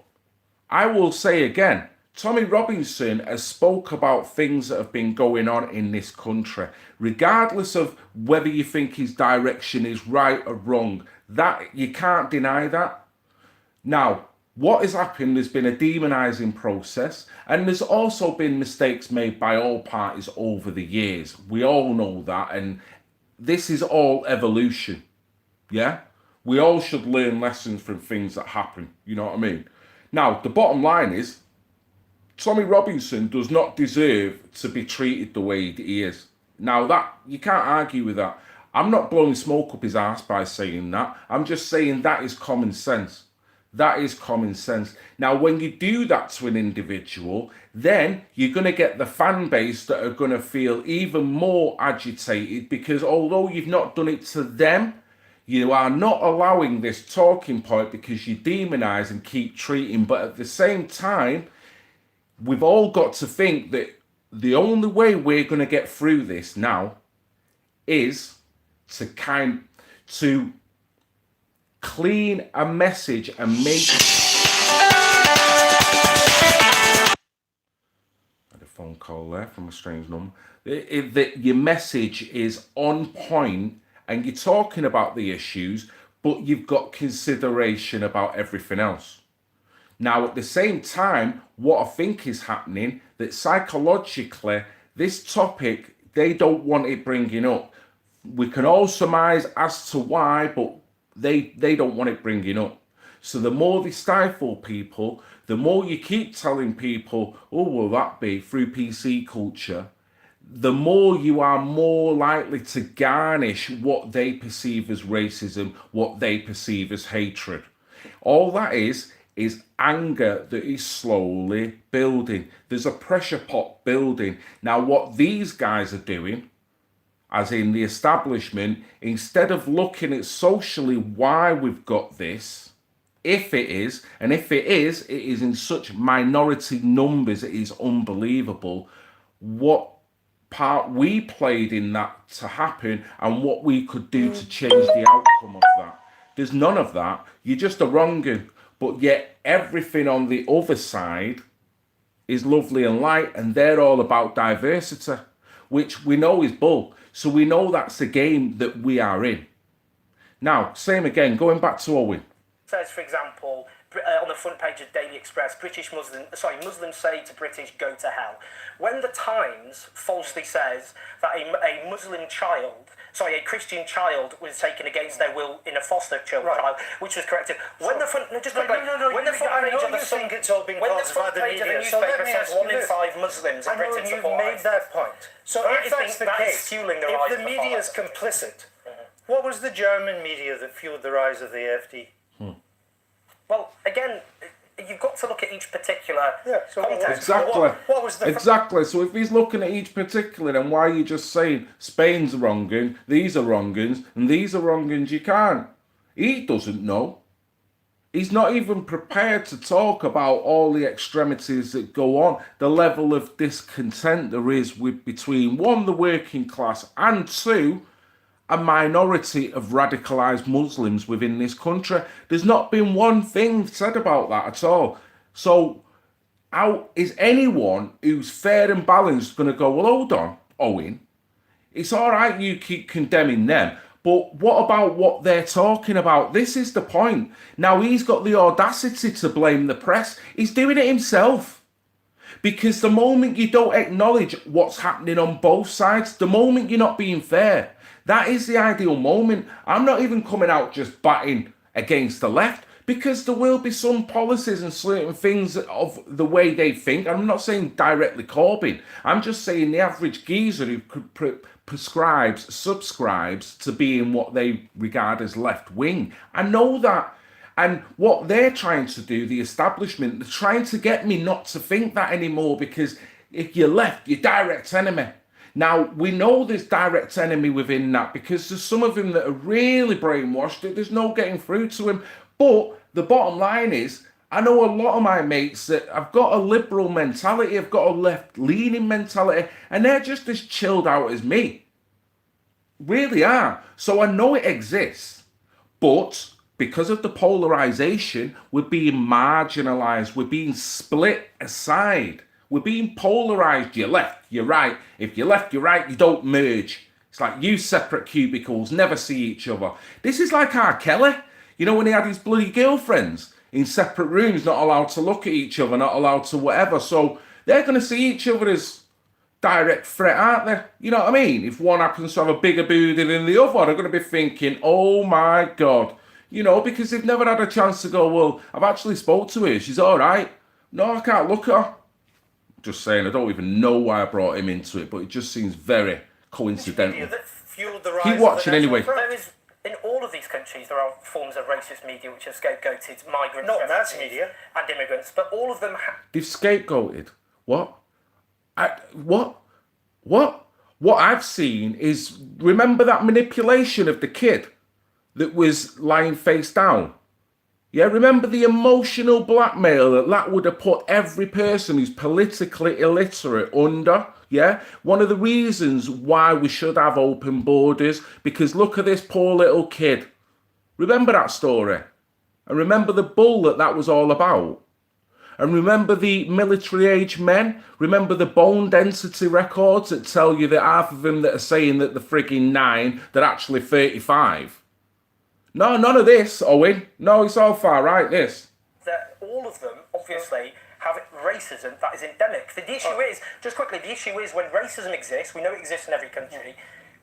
I will say again, Tommy Robinson has spoke about things that have been going on in this country, regardless of whether you think his direction is right or wrong. That you can't deny that. Now, what has happened, there's been a demonizing process, and there's also been mistakes made by all parties over the years. We all know that, and this is all evolution. Yeah? We all should learn lessons from things that happen. You know what I mean? Now, the bottom line is, Tommy Robinson does not deserve to be treated the way he is. Now, that you can't argue with that. I'm not blowing smoke up his ass by saying that. I'm just saying that is common sense. That is common sense. Now, when you do that to an individual, then you're going to get the fan base that are going to feel even more agitated, because although you've not done it to them, you are not allowing this talking point because you demonize and keep treating. But at the same time, we've all got to think that the only way we're going to get through this now is to clean a message and make... I had a phone call there from a strange number. That your message is on point and you're talking about the issues, but you've got consideration about everything else. Now, at the same time, what I think is happening, that psychologically, this topic, they don't want it bringing up. We can all surmise as to why, but they don't want it bringing up. So the more they stifle people, the more you keep telling people, oh, will that be through PC culture, the more you are more likely to garnish what they perceive as racism, what they perceive as hatred. All that is anger that is slowly building. There's a pressure pot building. Now, what these guys are doing, as in the establishment, instead of looking at socially why we've got this, if it is in such minority numbers, it is unbelievable what part we played in that to happen and what we could do to change the outcome of that. There's none of that. You're just a wrong'un. But yet everything on the other side is lovely and light, and they're all about diversity, which we know is bull. So we know that's the game that we are in. Now, same again, going back to Owen. Says, for example, on the front page of Daily Express, Muslims say to British, go to hell. When the Times falsely says that a Christian child was taken against their will in a foster child, which was corrected. When the front page of the newspaper says 1 in 5 Muslims in Britain support made that point. So if that's the case, if the media is complicit, what was the German media that fueled the rise of the AfD? Well, again, you've got to look at each particular context. Exactly. What was the exactly. So if he's looking at each particular, then why are you just saying Spain's a wrong-un, these are wrong-uns, and these are wrong-uns? You can't. He doesn't know. He's not even prepared to talk about all the extremities that go on, the level of discontent there is between, one, the working class, and two, a minority of radicalised Muslims within this country. There's not been one thing said about that at all. So how is anyone who's fair and balanced going to go, well, hold on, Owen, it's all right you keep condemning them, but what about what they're talking about? This is the point. Now he's got the audacity to blame the press. He's doing it himself. Because the moment you don't acknowledge what's happening on both sides, the moment you're not being fair, that is the ideal moment. I'm not even coming out just batting against the left, because there will be some policies and certain things of the way they think. I'm not saying directly Corbyn. I'm just saying the average geezer who subscribes to being what they regard as left wing. I know that. And what they're trying to do, the establishment, they're trying to get me not to think that anymore, because if you're left, you're direct enemy. Now, we know there's direct enemy within that, because there's some of them that are really brainwashed, that there's no getting through to him. But the bottom line is, I know a lot of my mates that have got a liberal mentality, have got a left-leaning mentality, and they're just as chilled out as me. Really are. So I know it exists. But because of the polarization, we're being marginalized. We're being split aside. We're being polarized. You're left, you're right. If you're left, you're right, you don't merge. It's like you separate cubicles, never see each other. This is like R. Kelly. You know, when he had his bloody girlfriends, in separate rooms, not allowed to look at each other, not allowed to whatever. So they're going to see each other as direct threat, aren't they? You know what I mean? If one happens to have a bigger booty than the other, they're going to be thinking, oh my God. You know, because they've never had a chance to go, well, I've actually spoke to her. She's all right. No, I can't look at her. Just saying, I don't even know why I brought him into it, but it just seems very coincidental. That fueled the rise Keep of watching the anyway. National Front. There is, in all of these countries, there are forms of racist media which have scapegoated migrants, Not mass refugees, media. and immigrants, but all of them They've scapegoated. What? What I've seen is, remember that manipulation of the kid that was lying face down? Yeah, remember the emotional blackmail that would have put every person who's politically illiterate under? Yeah, one of the reasons why we should have open borders, because look at this poor little kid. Remember that story? And remember the bull that was all about? And remember the military-age men? Remember the bone density records that tell you that half of them that are saying that they're frigging 9, they're actually 35? No, none of this, Owen. No, it's all far right, this. that all of them obviously have racism that is endemic. The issue is, just quickly, the issue is when racism exists, we know it exists in every country.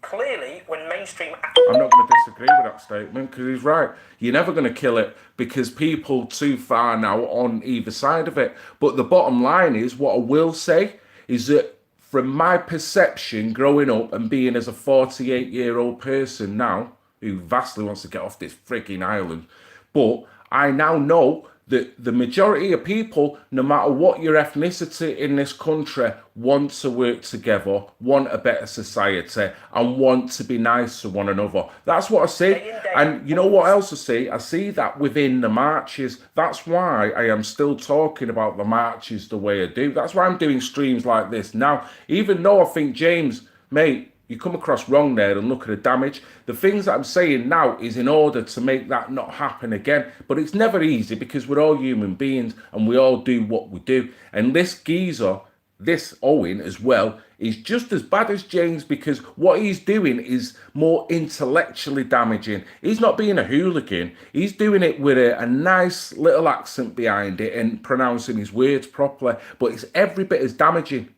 Clearly, when mainstream... I'm not going to disagree with that statement because he's right. You're never going to kill it because people too far now on either side of it. But the bottom line is, what I will say is that from my perception growing up and being as a 48-year-old person now, who vastly wants to get off this freaking island, but I now know that the majority of people, no matter what your ethnicity in this country, want to work together, want a better society, and want to be nice to one another. That's what I see. And you know what else I see? I see that within the marches. That's why I am still talking about the marches the way I do. That's why I'm doing streams like this now. Even though I think, James, mate, you come across wrong there and look at the damage. The things that I'm saying now is in order to make that not happen again. But it's never easy because we're all human beings and we all do what we do. And this geezer, this Owen as well, is just as bad as James because what he's doing is more intellectually damaging. He's not being a hooligan. He's doing it with a nice little accent behind it and pronouncing his words properly. But it's every bit as damaging.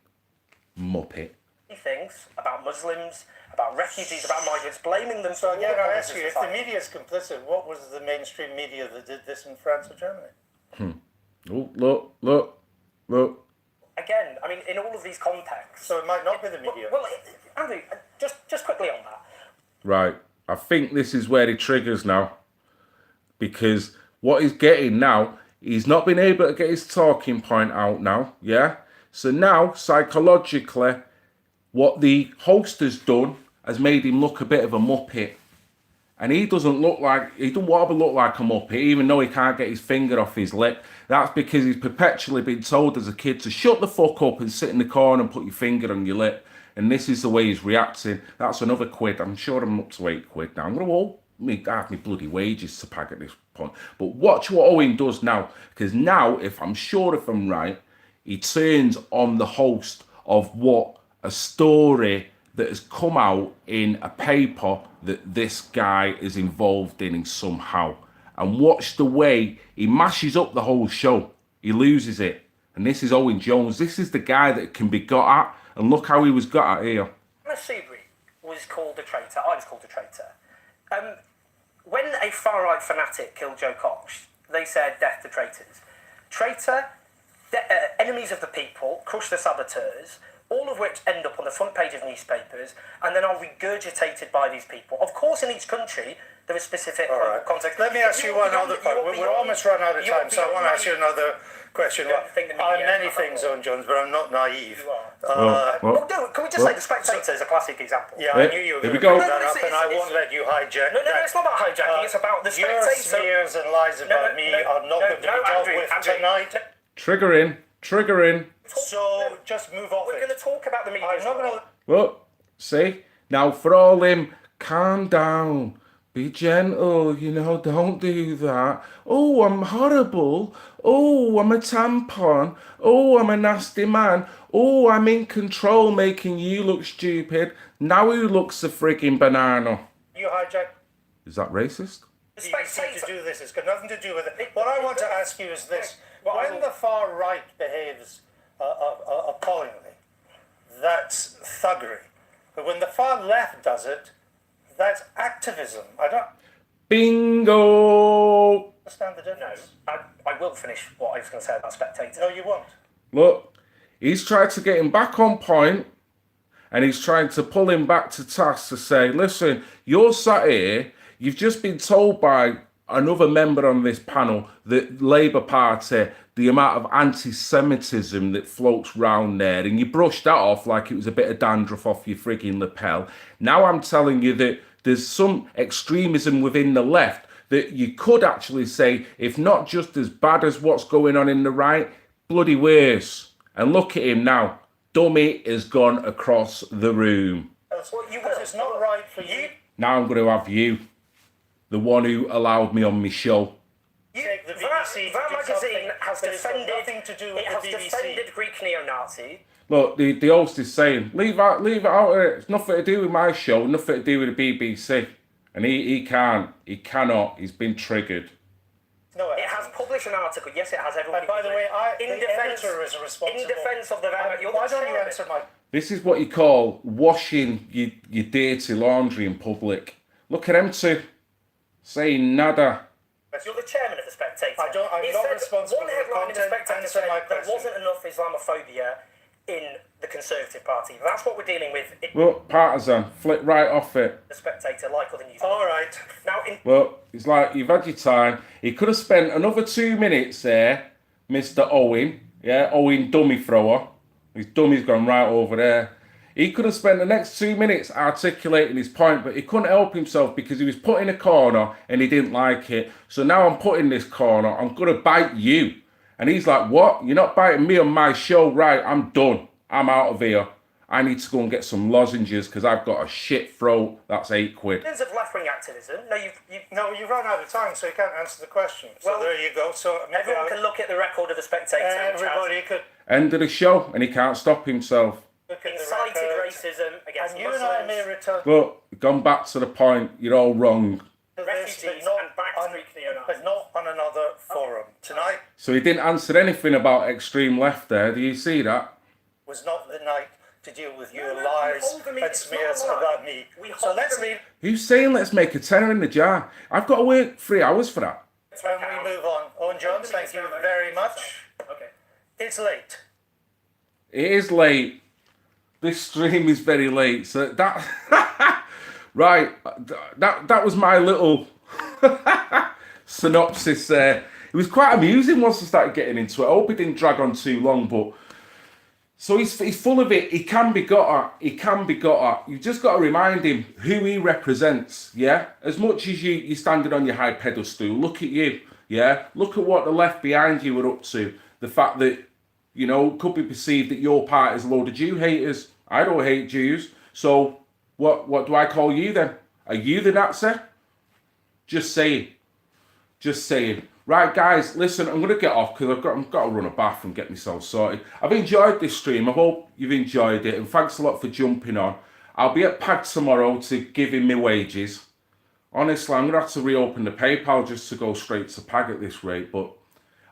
Muppet. things about Muslims, about refugees, about migrants, blaming them So for again, war I crimes ask in you, if the society. media is complicit, what was the mainstream media that did this in France or Germany? Oh, look. Again, I mean, in all of these contexts. So it might not be the media. Well, Andrew, just quickly on that. Right. I think this is where he triggers now. Because what he's getting now, he's not been able to get his talking point out now, yeah? So now, psychologically, what the host has done has made him look a bit of a muppet. And he doesn't want to look like a muppet, even though he can't get his finger off his lip. That's because he's perpetually been told as a kid to shut the fuck up and sit in the corner and put your finger on your lip. And this is the way he's reacting. That's another quid. I'm sure I'm up to £8 now. I'm going to have my bloody wages to pay at this point. But watch what Owen does now. Because now, if I'm right, he turns on the host of what a story that has come out in a paper that this guy is involved in somehow. And watch the way he mashes up the whole show. He loses it. And this is Owen Jones. This is the guy that can be got at. And look how he was got at here. Masubri was called a traitor. I was called a traitor. When a far-right fanatic killed Joe Cox, they said death to traitors. Traitor, enemies of the people, crush the saboteurs, all of which end up on the front page of newspapers and then are regurgitated by these people. Of course, in each country, there is specific context. Let me ask you one other point. We're almost run out of time, so I want to ask you another question. I'm many things, Owen Jones, but I'm not naive. Well, can we just say The Spectator is a classic example? Yeah, I knew you were going to bring that up, and I won't let you hijack No, it's not about hijacking, it's about The Your Spectator. smears and lies about me are not going to be dealt with tonight. Triggering. So just move off We're it. going to talk about the media. I'm not going to... Look, see? Now, for all him, calm down. Be gentle, don't do that. Oh, I'm horrible. Oh, I'm a tampon. Oh, I'm a nasty man. Oh, I'm in control, making you look stupid. Now who looks a frigging banana? You hijack. Is that racist? BBC to do this. It's got nothing to do with it. What I want to ask you is this. When the far right behaves appallingly, that's thuggery. But when the far left does it, that's activism. I don't Bingo! understand the difference. I will finish what I was going to say about Spectator. No, you won't. Look, he's tried to get him back on point, and he's trying to pull him back to task to say, listen, you're sat here, you've just been told by another member on this panel that Labour Party, the amount of anti-Semitism that floats round there, and you brushed that off like it was a bit of dandruff off your frigging lapel. Now I'm telling you that there's some extremism within the left that you could actually say, if not just as bad as what's going on in the right, bloody worse. And look at him now. Dummy has gone across the room. It's not right for you. Now I'm going to have you, the one who allowed me on my show. Take the BBC That to do magazine something has that has got defended, nothing to do with it has the BBC. defended Greek neo-Nazi. Look, the host is saying, leave it out of it. It's nothing to do with my show, nothing to do with the BBC. And he cannot, he's been triggered. No, It has published an article. Yes, it has. Everyone. And by the way, the editor is responsible. In defence of the you're Why the don't you chairman. answer my... This is what you call washing your dirty laundry in public. Look at them two, saying nada. You're the chairman of the Spectator. I'm He not said responsible one for the headline in the content. Spectator Answer said my there question. wasn't enough Islamophobia in the Conservative Party. That's what we're dealing with in Look, partisan, flick right off it. the Spectator, like other news. All right. Now, in Look, it's like, you've had your time. He could have spent another 2 minutes there, Mr. Owen. Yeah, Owen dummy thrower. His dummy's gone right over there. He could have spent the next 2 minutes articulating his point, but he couldn't help himself because he was put in a corner and he didn't like it. So now I'm put in this corner, I'm going to bite you. And he's like, what? You're not biting me on my show? Right, I'm done. I'm out of here. I need to go and get some lozenges because I've got a shit throat. That's £8. terms of left-wing activism, You've run out of time, so you can't answer the question. So Well, there you go. So maybe everyone can look at the record of the Spectator. which has everybody could End of the show, and he can't stop himself. look at the incited record. racism against And you and I may Muslims, return Look, gone back to the point. You're all wrong. to this, refugees, but not and back on, to Greek neo-Nazis. but not on another forum. Tonight So he didn't answer anything about extreme left there. Do you see that? was not the night to deal with your No, lies we hold them in- and it's not smears a lie. about me. We So hold let's them in- leave Who's saying let's make a tenner in the jar? I've got to work 3 hours for that. and we move on. Owen Jones, thank you very much. Okay. It's late. It is late. This stream is very late. So that right. That was my little synopsis there. It was quite amusing once I started getting into it. I hope it didn't drag on too long, but so he's full of it. He can be got at. He can be got at. You've just got to remind him who he represents. Yeah, as much as you're standing on your high pedestal, look at you. Yeah, look at what the left behind you were up to. The fact that, you know, could be perceived that your party is a load of Jew haters. I don't hate Jews. So what do I call you then? Are you the Nazi? Just saying. Just saying. Right, guys, listen, I'm going to get off because I've got to run a bath and get myself sorted. I've enjoyed this stream. I hope you've enjoyed it. And thanks a lot for jumping on. I'll be at PAG tomorrow to give him my wages. Honestly, I'm going to have to reopen the PayPal just to go straight to PAG at this rate. But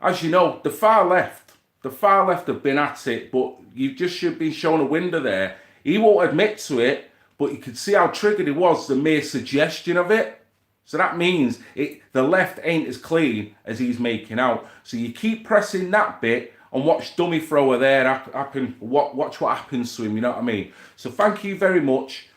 as you know, the far left have been at it, but you just should be shown a window there. He won't admit to it, but you could see how triggered he was, the mere suggestion of it. So that means the left ain't as clean as he's making out. So you keep pressing that bit and watch dummy thrower there happen. Watch what happens to him, you know what I mean? So thank you very much.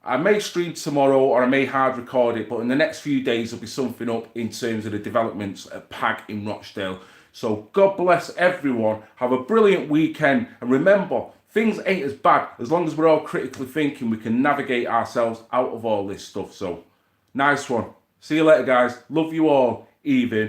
I may stream tomorrow or I may hard record it, but in the next few days there'll be something up in terms of the developments at PAG in Rochdale. So God bless everyone. Have a brilliant weekend. And remember, things ain't as bad. As long as we're all critically thinking, we can navigate ourselves out of all this stuff. So nice one. See you later, guys. Love you all. Even.